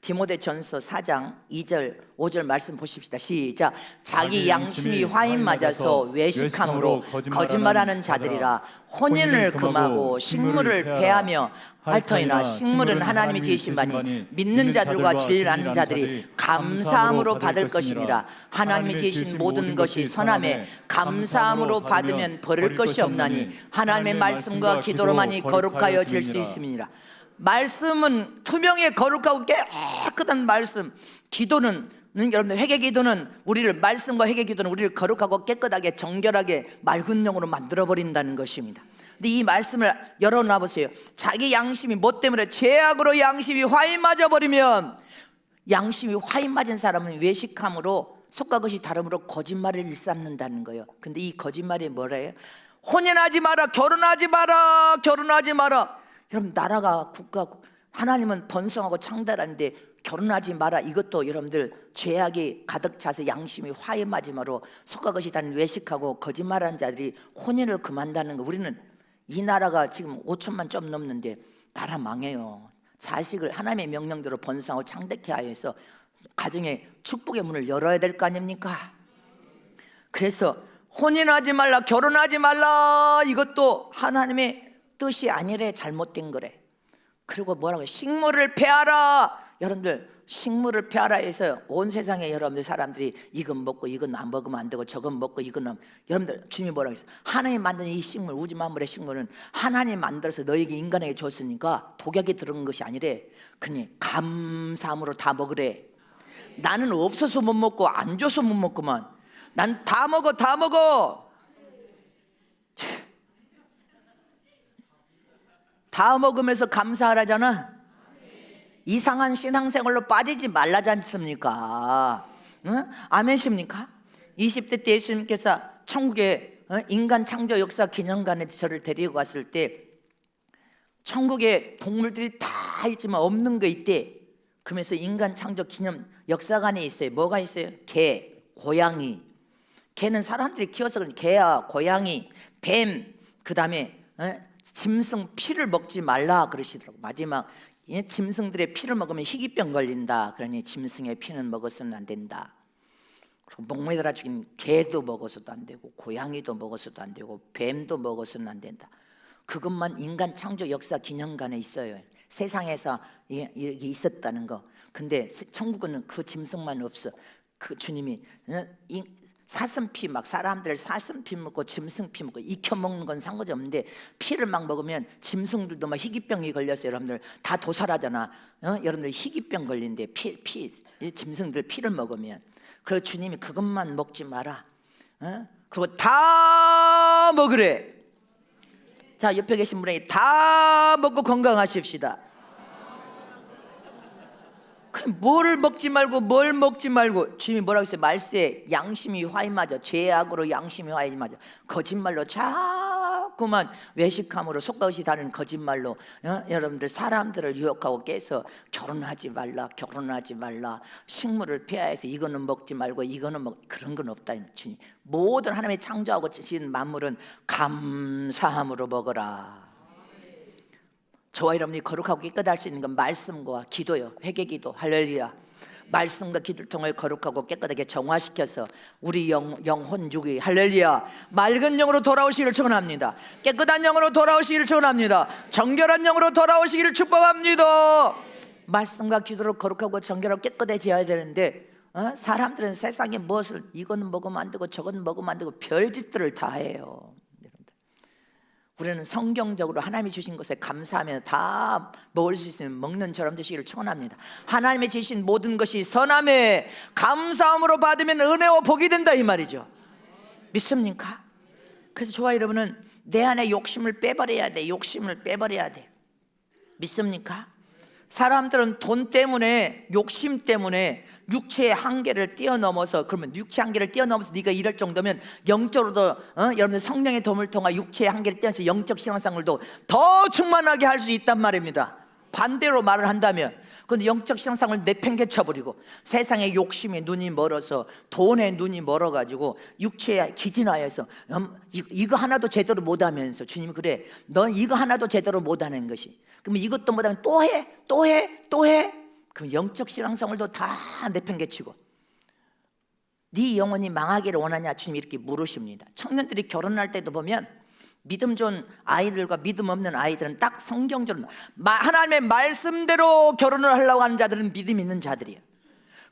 디모데전서 4장 2절 5절 말씀 보십시다. 시작. 자기 양심이 화인 맞아서 외식함으로 거짓말하는 자들이라 혼인을 금하고 식물을 배하며 할 터이나 식물은 하나님이 지으신 바니 믿는 자들과 진리하는 자들이 감사함으로 받을 것이니라. 하나님이 지으신 모든 것이 선함에 감사함으로 받으면 버릴 것이 없나니 하나님의 말씀과 기도로만이 거룩하여질 수 있음이니라. 말씀은 투명해 거룩하고 깨끗한 말씀. 기도는 여러분들 회개 기도는 말씀과 회개 기도는 우리를 거룩하고 깨끗하게 정결하게 맑은 영으로 만들어 버린다는 것입니다. 근데 이 말씀을 열어놔 보세요. 자기 양심이 뭐 때문에 죄악으로 양심이 화인 맞아 버리면, 양심이 화인 맞은 사람은 외식함으로 속과 것이 다름으로 거짓말을 일삼는다는 거예요. 근데 이 거짓말이 뭐래요? 혼인하지 마라, 결혼하지 마라. 여러분, 나라가 하나님은 번성하고 창달한데 결혼하지 마라, 이것도 여러분들 죄악이 가득 차서 양심이 화해 맞음으로 속과 것이 다 외식하고 거짓말하는 자들이 혼인을 금한다는 거. 우리는 이 나라가 지금 5천만 좀 넘는데 나라 망해요. 자식을 하나님의 명령대로 번성하고 창대케 하여서 가정에 축복의 문을 열어야 될 거 아닙니까? 그래서 혼인하지 말라, 결혼하지 말라, 이것도 하나님의 뜻이 아니래. 잘못된 거래. 그리고 뭐라고, 식물을 패하라. 여러분들 식물을 패하라 해서 온 세상에 여러분들 사람들이 이건 먹고 이건 안 먹으면 안 되고 저건 먹고 이건 안, 여러분들 주님이 뭐라고 했어요? 하나님 만든 이 식물, 우주 만물의 식물은 하나님 만들어서 너에게 인간에게 줬으니까 독약이 들은 것이 아니래. 그냥 감사함으로 다 먹으래. 나는 없어서 못 먹고 안 줘서 못 먹구만. 난 다 먹어. 다 먹으면서 감사하라잖아. 이상한 신앙생활로 빠지지 말라지 않습니까? 응? 아멘십니까? 20대 때 예수님께서 천국에 인간 창조 역사 기념관에 저를 데리고 갔을 때 천국에 동물들이 다 있지만 없는 거 있대. 그러면서 인간 창조 기념 역사관에 있어요. 뭐가 있어요? 개, 고양이. 개는 사람들이 키워서 그런지 개야, 고양이, 뱀, 그 다음에 짐승 피를 먹지 말라 그러시더라고. 마지막 짐승들의 피를 먹으면 희귀병 걸린다. 그러니 짐승의 피는 먹어서는 안 된다. 그리고 목매달아 죽인 개도 먹어서도 안 되고 고양이도 먹어서도 안 되고 뱀도 먹어서는 안 된다. 그것만 인간 창조 역사 기념관에 있어요. 세상에서 이렇게 있었다는 거. 근데 천국은 그 짐승만 없어. 그 주님이 사슴피 막 사람들 사슴피 먹고 짐승피 먹고 익혀 먹는 건 상관이 없는데 피를 막 먹으면 짐승들도 막 희귀병이 걸려서 여러분들 다 도살하잖아. 여러분들 희귀병 걸린대. 짐승들 피를 먹으면. 그래서 주님이 그것만 먹지 마라. 그리고 다 먹으래. 자, 옆에 계신 분에게 다 먹고 건강하십시다. 뭘 먹지 말고 뭘 먹지 말고 주님이 뭐라고 했어요? 말세에 양심이 화임하죠. 죄악으로 양심이 화임하죠. 거짓말로 자꾸만 외식함으로 속것이 다른 거짓말로 여러분들 사람들을 유혹하고 깨서 결혼하지 말라, 결혼하지 말라, 식물을 폐하해서 이거는 먹지 말고 이거는 그런 건 없다. 주님 모든 하나님의 창조하고 지은 만물은 감사함으로 먹어라. 저와 여러분이 거룩하고 깨끗할 수 있는 건 말씀과 기도요. 회개기도. 할렐루야. 말씀과 기도를 통해 거룩하고 깨끗하게 정화시켜서 우리 영혼 육이 할렐루야 맑은 영으로 돌아오시기를 축원합니다. 깨끗한 영으로 돌아오시기를 축원합니다. 정결한 영으로 돌아오시기를 축복합니다. 말씀과 기도로 거룩하고 정결하고 깨끗해져야 되는데 사람들은 세상에 무엇을 이거는 먹으면 안 되고 저건 먹으면 안 되고 별짓들을 다 해요. 우리는 성경적으로 하나님이 주신 것에 감사하며 다 먹을 수 있으면 먹는 저럼 되시기를 축원합니다. 하나님이 주신 모든 것이 선함에 감사함으로 받으면 은혜와 복이 된다 이 말이죠. 믿습니까? 그래서 저와 여러분은 내 안에 욕심을 빼버려야 돼. 욕심을 빼버려야 돼. 믿습니까? 사람들은 돈 때문에 욕심 때문에 육체의 한계를 뛰어넘어서 그러면 육체의 한계를 뛰어넘어서 네가 이럴 정도면 영적으로도 여러분들 성령의 도움을 통해 육체의 한계를 뛰어넘어서 영적 신앙생활도 더 충만하게 할 수 있단 말입니다. 반대로 말을 한다면 근데 영적 신앙생활을 내팽개쳐버리고 세상의 욕심에 눈이 멀어서 돈에 눈이 멀어가지고 육체에 기진하여서 이거 하나도 제대로 못하면서 주님이 그래 넌 이거 하나도 제대로 못하는 것이 그럼 이것도 못하면 또 해 그럼 영적 신앙생활도 다 내팽개치고 네 영혼이 망하기를 원하냐 주님이 이렇게 물으십니다. 청년들이 결혼할 때도 보면 믿음 좋은 아이들과 믿음 없는 아이들은 딱 성경적으로 하나님의 말씀대로 결혼을 하려고 하는 자들은 믿음 있는 자들이에요.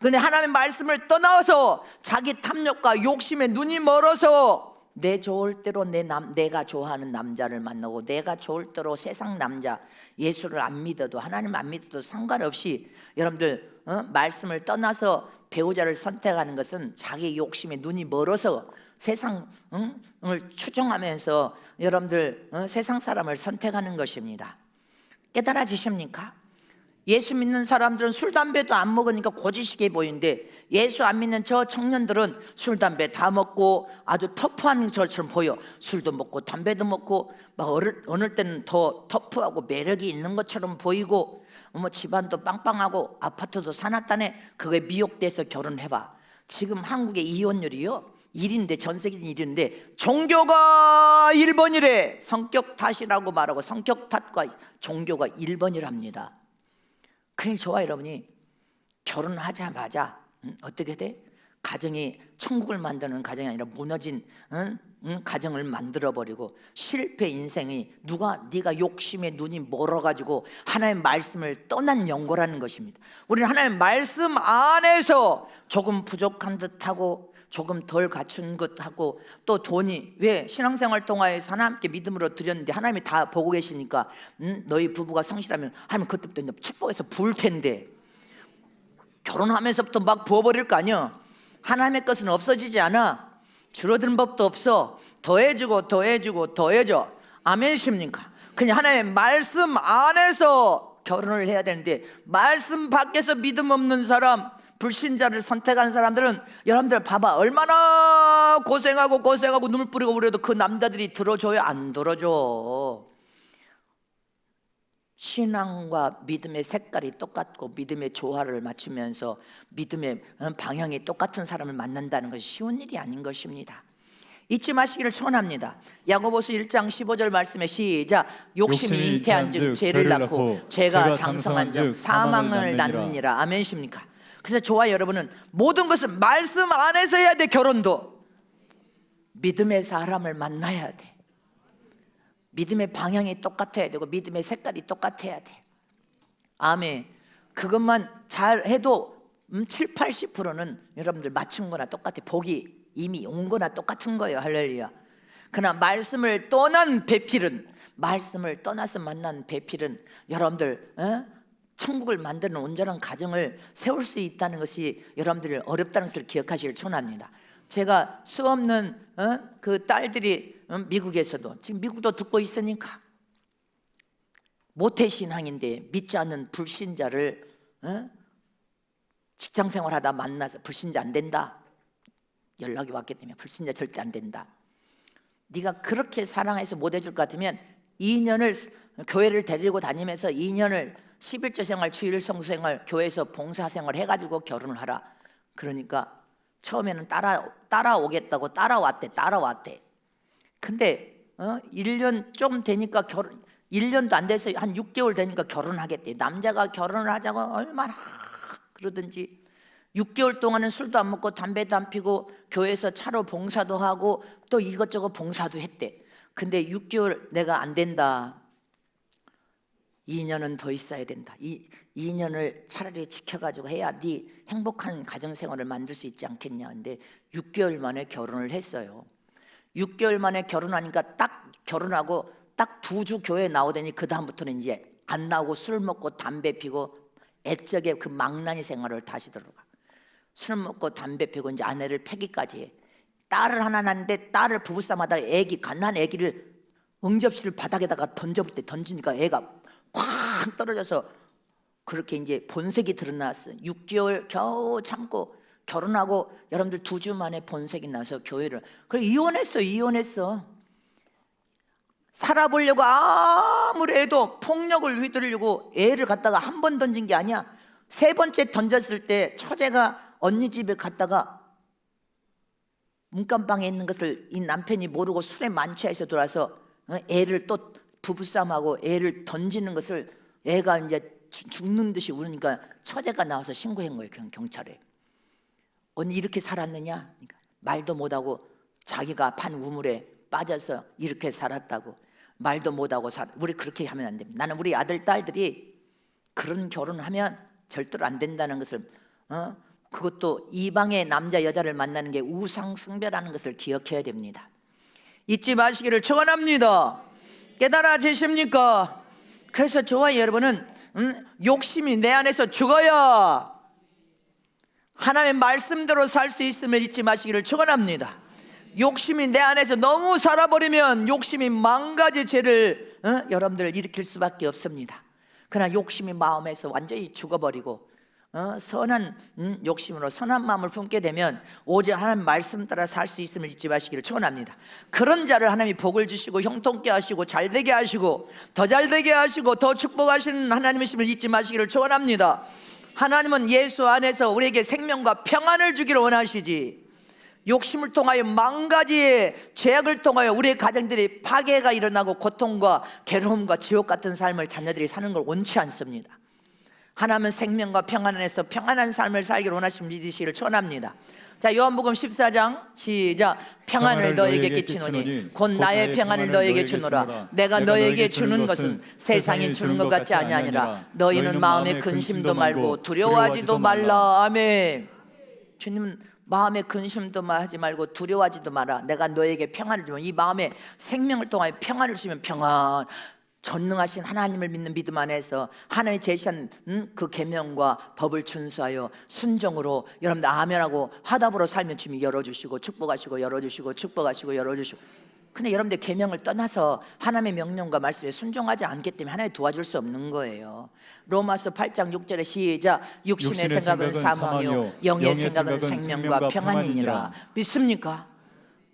그런데 하나님의 말씀을 떠나서 자기 탐욕과 욕심에 눈이 멀어서 내 좋을 대로 내가 좋아하는 남자를 만나고 내가 좋을 대로 세상 남자 예수를 안 믿어도 하나님 안 믿어도 상관없이 여러분들 말씀을 떠나서 배우자를 선택하는 것은 자기 욕심에 눈이 멀어서 세상을 추종하면서 여러분들 세상 사람을 선택하는 것입니다. 깨달아지십니까? 예수 믿는 사람들은 술, 담배도 안 먹으니까 고지식해 보이는데 예수 안 믿는 저 청년들은 술, 담배 다 먹고 아주 터프한 것처럼 보여. 술도 먹고 담배도 먹고 막 어느 때는 더 터프하고 매력이 있는 것처럼 보이고 집안도 빵빵하고 아파트도 사놨다네. 그거에 미혹돼서 결혼해봐. 지금 한국의 이혼율이요 1인데 전 세계는 1인데 종교가 1번이래. 성격 탓이라고 말하고 성격 탓과 종교가 1번이랍니다. 그러니 저와 여러분이 결혼하자마자 어떻게 돼? 가정이 천국을 만드는 가정이 아니라 무너진 가정을 만들어버리고 실패 인생이 네가 욕심에 눈이 멀어가지고 하나님의 말씀을 떠난 연고라는 것입니다. 우리는 하나님의 말씀 안에서 조금 부족한 듯하고 조금 덜 갖춘 것하고 또 돈이 왜 신앙생활 동안에서 하나님께 믿음으로 드렸는데 하나님이 다 보고 계시니까 너희 부부가 성실하면 하나님 그때부터 축복해서 부을 텐데 결혼하면서부터 막 부어버릴 거 아니야. 하나님의 것은 없어지지 않아. 줄어드는 법도 없어. 더해주고 더해주고 더해줘. 아멘이십니까? 그냥 하나님의 말씀 안에서 결혼을 해야 되는데, 말씀 밖에서 믿음 없는 사람, 불신자를 선택하는 사람들은, 여러분들 봐봐, 얼마나 고생하고 눈물 뿌리고 그래도 그 남자들이 들어줘요? 안 들어줘. 신앙과 믿음의 색깔이 똑같고 믿음의 조화를 맞추면서 믿음의 방향이 똑같은 사람을 만난다는 것이 쉬운 일이 아닌 것입니다. 잊지 마시기를 청원합니다. 야고보서 1장 15절 말씀에 시작. 욕심이 잉태한 즉 죄를 낳고 죄가 장성한 즉 사망을 낳느니라. 아멘십니까? 그래서 저와 여러분은 모든 것은 말씀 안에서 해야 돼. 결혼도 믿음의 사람을 만나야 돼. 믿음의 방향이 똑같아야 되고 믿음의 색깔이 똑같아야 돼. 아멘. 그것만 잘 해도 7, 80%는 여러분들 맞춘 거나 똑같아. 복이 이미 온 거나 똑같은 거예요. 할렐루야. 그러나 말씀을 떠난 배필은, 말씀을 떠나서 만난 배필은 여러분들 천국을 만드는 온전한 가정을 세울 수 있다는 것이 여러분들 어렵다는 것을 기억하시길 축원합니다. 제가 수없는 그 딸들이 미국에서도, 지금 미국도 듣고 있으니까, 모태신앙인데 믿지 않는 불신자를 직장생활하다 만나서 불신자 안 된다 연락이 왔기 때문에, 불신자 절대 안 된다. 네가 그렇게 사랑해서 못 해줄 것 같으면 2년을 교회를 데리고 다니면서 2년을 11조 생활, 주일 성수 생활, 교회에서 봉사 생활 해가지고 결혼을 하라. 그러니까 처음에는 따라오겠다고 따라왔대. 근데 1년 좀 되니까 1년도 안 돼서 한 6개월 되니까 결혼하겠대. 남자가 결혼을 하자고 얼마나 그러든지 6개월 동안은 술도 안 먹고 담배도 안 피고 교회에서 차로 봉사도 하고 또 이것저것 봉사도 했대. 근데 6개월 내가 안 된다. 2년은 더 있어야 된다. 2년을 차라리 지켜가지고 해야 네 행복한 가정생활을 만들 수 있지 않겠냐. 근데 6개월 만에 결혼을 했어요. 6개월 만에 결혼하니까 딱 결혼하고 딱 2주 교회 나오더니 그 다음부터는 이제 안 나오고 술 먹고 담배 피고 애적의 그 망나니 생활을 다시 들어가. 술 먹고 담배 피고 이제 아내를 패기까지 해. 딸을 하나 낳는데 딸을 부부싸움하다가 갓난 애기를 응접실 바닥에다가 던지니까 애가 콱 떨어져서 그렇게 이제 본색이 드러났어. 6개월 겨우 참고 결혼하고 여러분들 2주 만에 본색이 나서 교회를, 그래 이혼했어. 살아보려고 아무리 해도 폭력을 휘두르려고 애를 갖다가 한 번 던진 게 아니야. 3번째 던졌을 때 처제가 언니 집에 갔다가 문간방에 있는 것을 이 남편이 모르고 술에 만취해서 돌아서 애를 또 부부싸움하고 애를 던지는 것을, 애가 이제 죽는 듯이 우니까 처제가 나와서 신고한 거예요. 경찰에. 언니 이렇게 살았느냐? 그러니까 말도 못하고 자기가 판 우물에 빠져서 이렇게 살았다고. 말도 못하고 우리 그렇게 하면 안 됩니다. 나는 우리 아들 딸들이 그런 결혼을 하면 절대로 안 된다는 것을, 그것도 이방의 남자 여자를 만나는 게 우상숭배라는 것을 기억해야 됩니다. 잊지 마시기를 축원합니다. 깨달아지십니까? 그래서 저와 여러분은 욕심이 내 안에서 죽어야 하나님의 말씀대로 살 수 있음을 잊지 마시기를 축원합니다. 욕심이 내 안에서 너무 살아버리면 욕심이 망가지 죄를 여러분들 일으킬 수밖에 없습니다. 그러나 욕심이 마음에서 완전히 죽어버리고 선한 욕심으로 선한 마음을 품게 되면 오직 하나님 말씀 따라 살 수 있음을 잊지 마시기를 축원합니다. 그런 자를 하나님이 복을 주시고 형통케 하시고 잘되게 하시고 더 잘되게 하시고 더 축복하시는 하나님이심을 잊지 마시기를 축원합니다. 하나님은 예수 안에서 우리에게 생명과 평안을 주기를 원하시지, 욕심을 통하여 망가지의 죄악을 통하여 우리의 가정들이 파괴가 일어나고 고통과 괴로움과 지옥 같은 삶을 자녀들이 사는 걸 원치 않습니다. 하나님은 생명과 평안 안에서 평안한 삶을 살기를 원하시는 믿으시기를 축원합니다. 자, 요한복음 14장 시작. 평안을 너에게 끼치노니 곧 나의 평안을 너에게 주노라. 내가 너에게 주는 것은 세상이 주는 것 같지 아니하니라. 너희는 마음에 근심도 말고 두려워하지도 말라. 아멘. 주님은 마음에 근심도 하지 말고 두려워하지도 마라. 내가 너에게 평안을 주면, 이 마음에 생명을 통하여 평안을 주면 평안, 전능하신 하나님을 믿는 믿음 안에서 하나님이 제시한 그 계명과 법을 준수하여 순종으로 여러분들 아멘하고 화답으로 살면 주님이 열어주시고 축복하시고 열어주시고 축복하시고 열어주시고 근데 여러분들 계명을 떠나서 하나님의 명령과 말씀에 순종하지 않기 때문에 하나님 도와줄 수 없는 거예요. 로마서 8장 6절에 시작. 육신의 생각은 사망이요 영의 생각은 생명과 평안이니라. 믿습니까?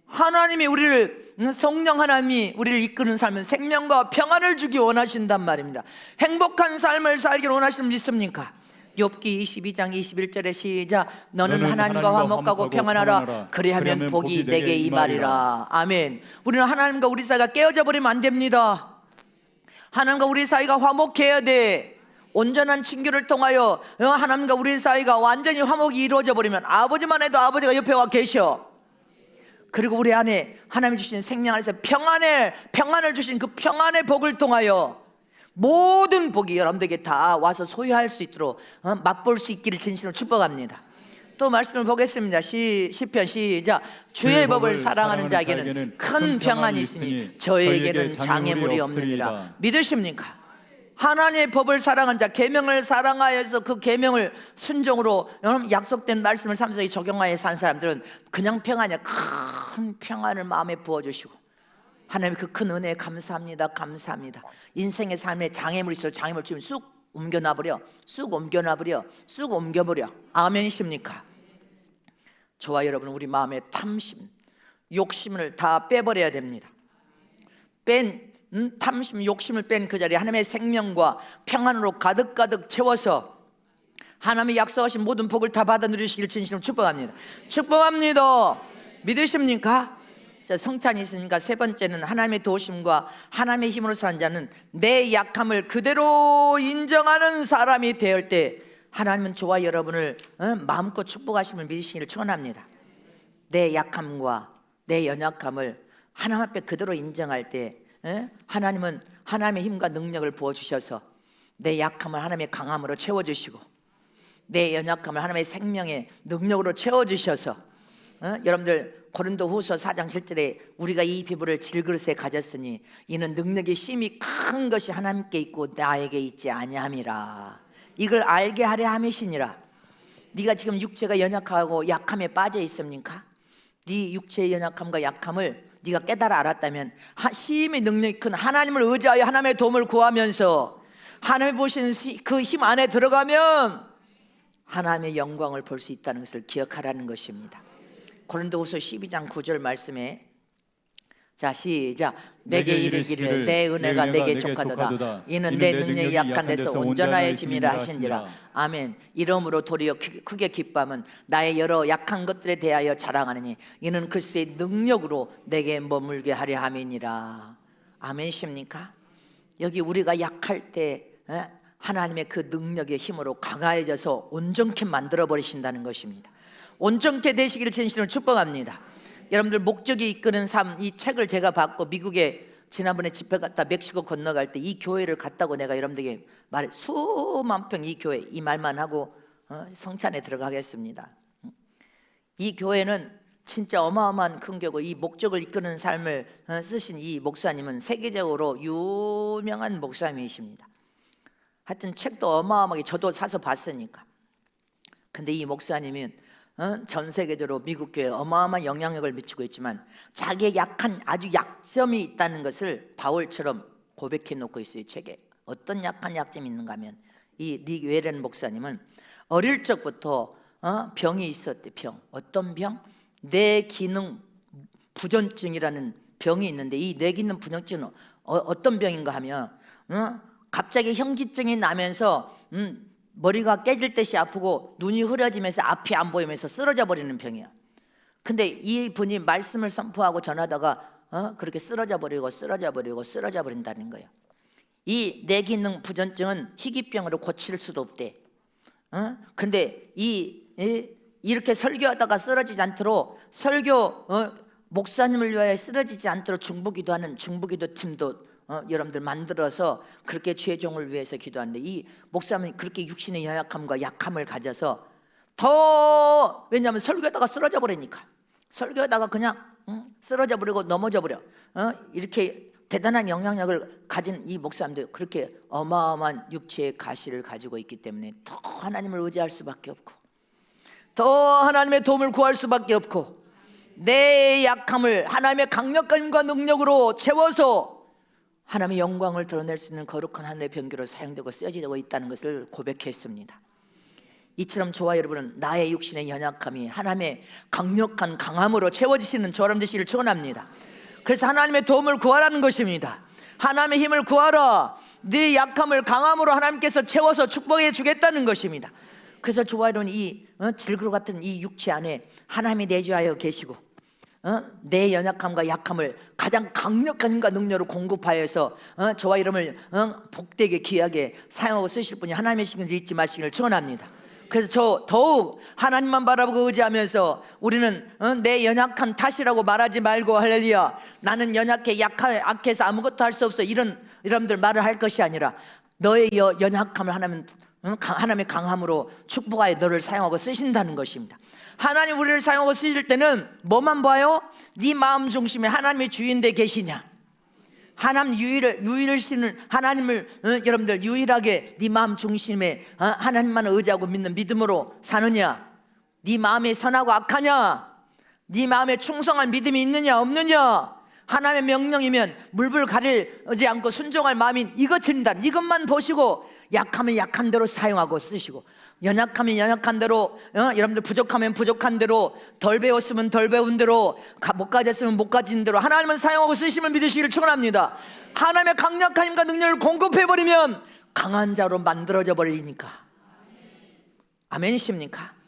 하나님이 우리를, 성령 하나님이 우리를 이끄는 삶은 생명과 평안을 주기 원하신단 말입니다. 행복한 삶을 살기를 원하시는 믿습니까? 욥기 22장 21절에 시작. 너는 하나님과 화목하고 평안하라. 그리하면 복이 내게 임하리라. 아멘. 우리는 하나님과 우리 사이가 깨어져 버리면 안 됩니다. 하나님과 우리 사이가 화목해야 돼. 온전한 친교를 통하여 하나님과 우리 사이가 완전히 화목이 이루어져 버리면 아버지만 해도 아버지가 옆에 와 계셔. 그리고 우리 안에 하나님이 주신 생명 안에서 평안을 주신 그 평안의 복을 통하여 모든 복이 여러분들에게 다 와서 소유할 수 있도록 맛볼 수 있기를 진심으로 축복합니다. 또 말씀을 보겠습니다. 시편 시작. 주의 법을 사랑하는 자에게는 큰 평안이 있으니 저에게는 장애물이 없느니라. 믿으십니까? 하나님의 법을 사랑하는 자, 계명을 사랑하여서 그 계명을 순종으로 약속된 말씀을 삶 속에 적용하여 산 사람들은 그냥 평안이 아니라 큰 평안을 마음에 부어주시고, 하나님 그 큰 은혜에 감사합니다. 감사합니다. 인생의 삶에 장애물이 있어서 장애물 지금 쑥 옮겨놔버려, 쑥 옮겨놔버려, 쑥 옮겨버려. 아멘이십니까? 저와 여러분, 우리 마음의 탐심, 욕심을 다 빼버려야 됩니다. 탐심, 욕심을 뺀 그 자리에 하나님의 생명과 평안으로 가득가득 채워서 하나님이 약속하신 모든 복을 다 받아 누리시길 진심으로 축복합니다. 축복합니다. 믿으십니까? 자, 성찬이 있으니까 세 번째는 하나님의 도우심과 하나님의 힘으로 사는 자는 내 약함을 그대로 인정하는 사람이 되을 때 하나님은 저와 여러분을 마음껏 축복하심을 믿으시기를 축원합니다. 내 약함과 내 연약함을 하나님 앞에 그대로 인정할 때 하나님은 하나님의 힘과 능력을 부어주셔서 내 약함을 하나님의 강함으로 채워주시고 내 연약함을 하나님의 생명의 능력으로 채워주셔서 여러분들 고린도후서 4장 7절에 우리가 이 피부를 질그릇에 가졌으니 이는 능력의 심이 큰 것이 하나님께 있고 나에게 있지 아니함이라. 이걸 알게 하려 함이시니라. 네가 지금 육체가 연약하고 약함에 빠져 있습니까? 네 육체의 연약함과 약함을 네가 깨달아 알았다면 심히 능력이 큰 하나님을 의지하여 하나님의 도움을 구하면서 하나님이 보시는 그 힘 안에 들어가면 하나님의 영광을 볼 수 있다는 것을 기억하라는 것입니다. 고린도후서 12장 9절 말씀에 자 시작. 내게 이르기를 내 은혜가 내게 족하도다. 이는 내 능력이 약한 데서 온전하여 짐이라 하신지라. 아멘. 이러므로 도리어 크게 기뻐함은 나의 여러 약한 것들에 대하여 자랑하느니 이는 그리스도의 능력으로 내게 머물게 하려 함이니라. 아멘이십니까? 여기 우리가 약할 때 하나님의 그 능력의 힘으로 강화해져서 온전케 만들어 버리신다는 것입니다. 온전케 되시기를 진심으로 축복합니다. 여러분들 목적이 이끄는 삶, 이 책을 제가 받고 미국에 지난번에 집회 갔다 멕시코 건너갈 때 이 교회를 갔다고 내가 여러분들에게 말해, 수만 평 이 교회, 이 말만 하고 성찬에 들어가겠습니다. 이 교회는 진짜 어마어마한 큰 교회고 이 목적을 이끄는 삶을 쓰신 이 목사님은 세계적으로 유명한 목사님이십니다. 하여튼 책도 어마어마하게 저도 사서 봤으니까. 근데 이 목사님은 전 세계적으로 미국 교회에 어마어마한 영향력을 미치고 있지만 자기의 약한 아주 약점이 있다는 것을 바울처럼 고백해 놓고 있어요. 책에 어떤 약한 약점이 있는가 하면 이 닉 웨렌 목사님은 어릴 적부터 병이 있었대. 병. 어떤 병? 뇌기능 부전증이라는 병이 있는데 이 뇌기능 부전증은 어떤 병인가 하면 갑자기 현기증이 나면서 머리가 깨질 듯이 아프고 눈이 흐려지면서 앞이 안 보이면서 쓰러져 버리는 병이야. 근데 이 분이 말씀을 선포하고 전하다가 그렇게 쓰러져 버린다는 거예요. 이 뇌기능 부전증은 희귀병으로 고칠 수도 없대. 근데 이렇게 설교하다가 쓰러지지 않도록 목사님을 위하여 쓰러지지 않도록 중보기도 팀도 여러분들 만들어서 그렇게 죄종을 위해서 기도하는데 이 목사님은 그렇게 육신의 연약함과 약함을 가져서 더 왜냐하면 설교하다가 쓰러져 버리니까 설교하다가 그냥 쓰러져 버리고 넘어져 버려 이렇게 대단한 영향력을 가진 이 목사님들 그렇게 어마어마한 육체의 가시를 가지고 있기 때문에 더 하나님을 의지할 수밖에 없고 더 하나님의 도움을 구할 수밖에 없고 내 약함을 하나님의 강력한 힘과 능력으로 채워서 하나님의 영광을 드러낼 수 있는 거룩한 하늘의 병기로 사용되고 쓰여지고 있다는 것을 고백했습니다. 이처럼 저와 여러분은 나의 육신의 연약함이 하나님의 강력한 강함으로 채워지시는 저런 되시기를 축원합니다. 그래서 하나님의 도움을 구하라는 것입니다. 하나님의 힘을 구하라. 네 약함을 강함으로 하나님께서 채워서 축복해 주겠다는 것입니다. 그래서 저와 여러분 이 질그루 같은 이 육체 안에 하나님이 내주하여 계시고 내 연약함과 약함을 가장 강력한 힘과 능력으로 공급하여서 저와 여러분을 복되게 귀하게 사용하고 쓰실 분이 하나님이신 것을 잊지 마시기를 축원합니다. 그래서 저 더욱 하나님만 바라보고 의지하면서 우리는 내 연약한 탓이라고 말하지 말고 할렐루야, 나는 연약해 약해서 아무것도 할 수 없어, 이런 여러분들 말을 할 것이 아니라 너의 연약함을 하나님의 강함으로 축복하여 너를 사용하고 쓰신다는 것입니다. 하나님 우리를 사용하고 쓰실 때는 뭐만 봐요? 네 마음 중심에 하나님의 주인되어 계시냐, 하나님 유일하시는 하나님을 여러분들 유일하게 네 마음 중심에 하나님만 의지하고 믿는 믿음으로 사느냐, 네 마음이 선하고 악하냐, 네 마음에 충성한 믿음이 있느냐 없느냐, 하나님의 명령이면 물불 가리지 않고 순종할 마음인 이것 드린다, 이것만 보시고 약하면 약한 대로 사용하고 쓰시고, 연약하면 연약한 대로, 여러분들 부족하면 부족한 대로, 덜 배웠으면 덜 배운 대로, 못 가졌으면 못 가진 대로 하나님은 사용하고 쓰시면 믿으시기를 축원합니다. 하나님의 강력한 힘과 능력을 공급해버리면 강한 자로 만들어져 버리니까. 아멘이십니까?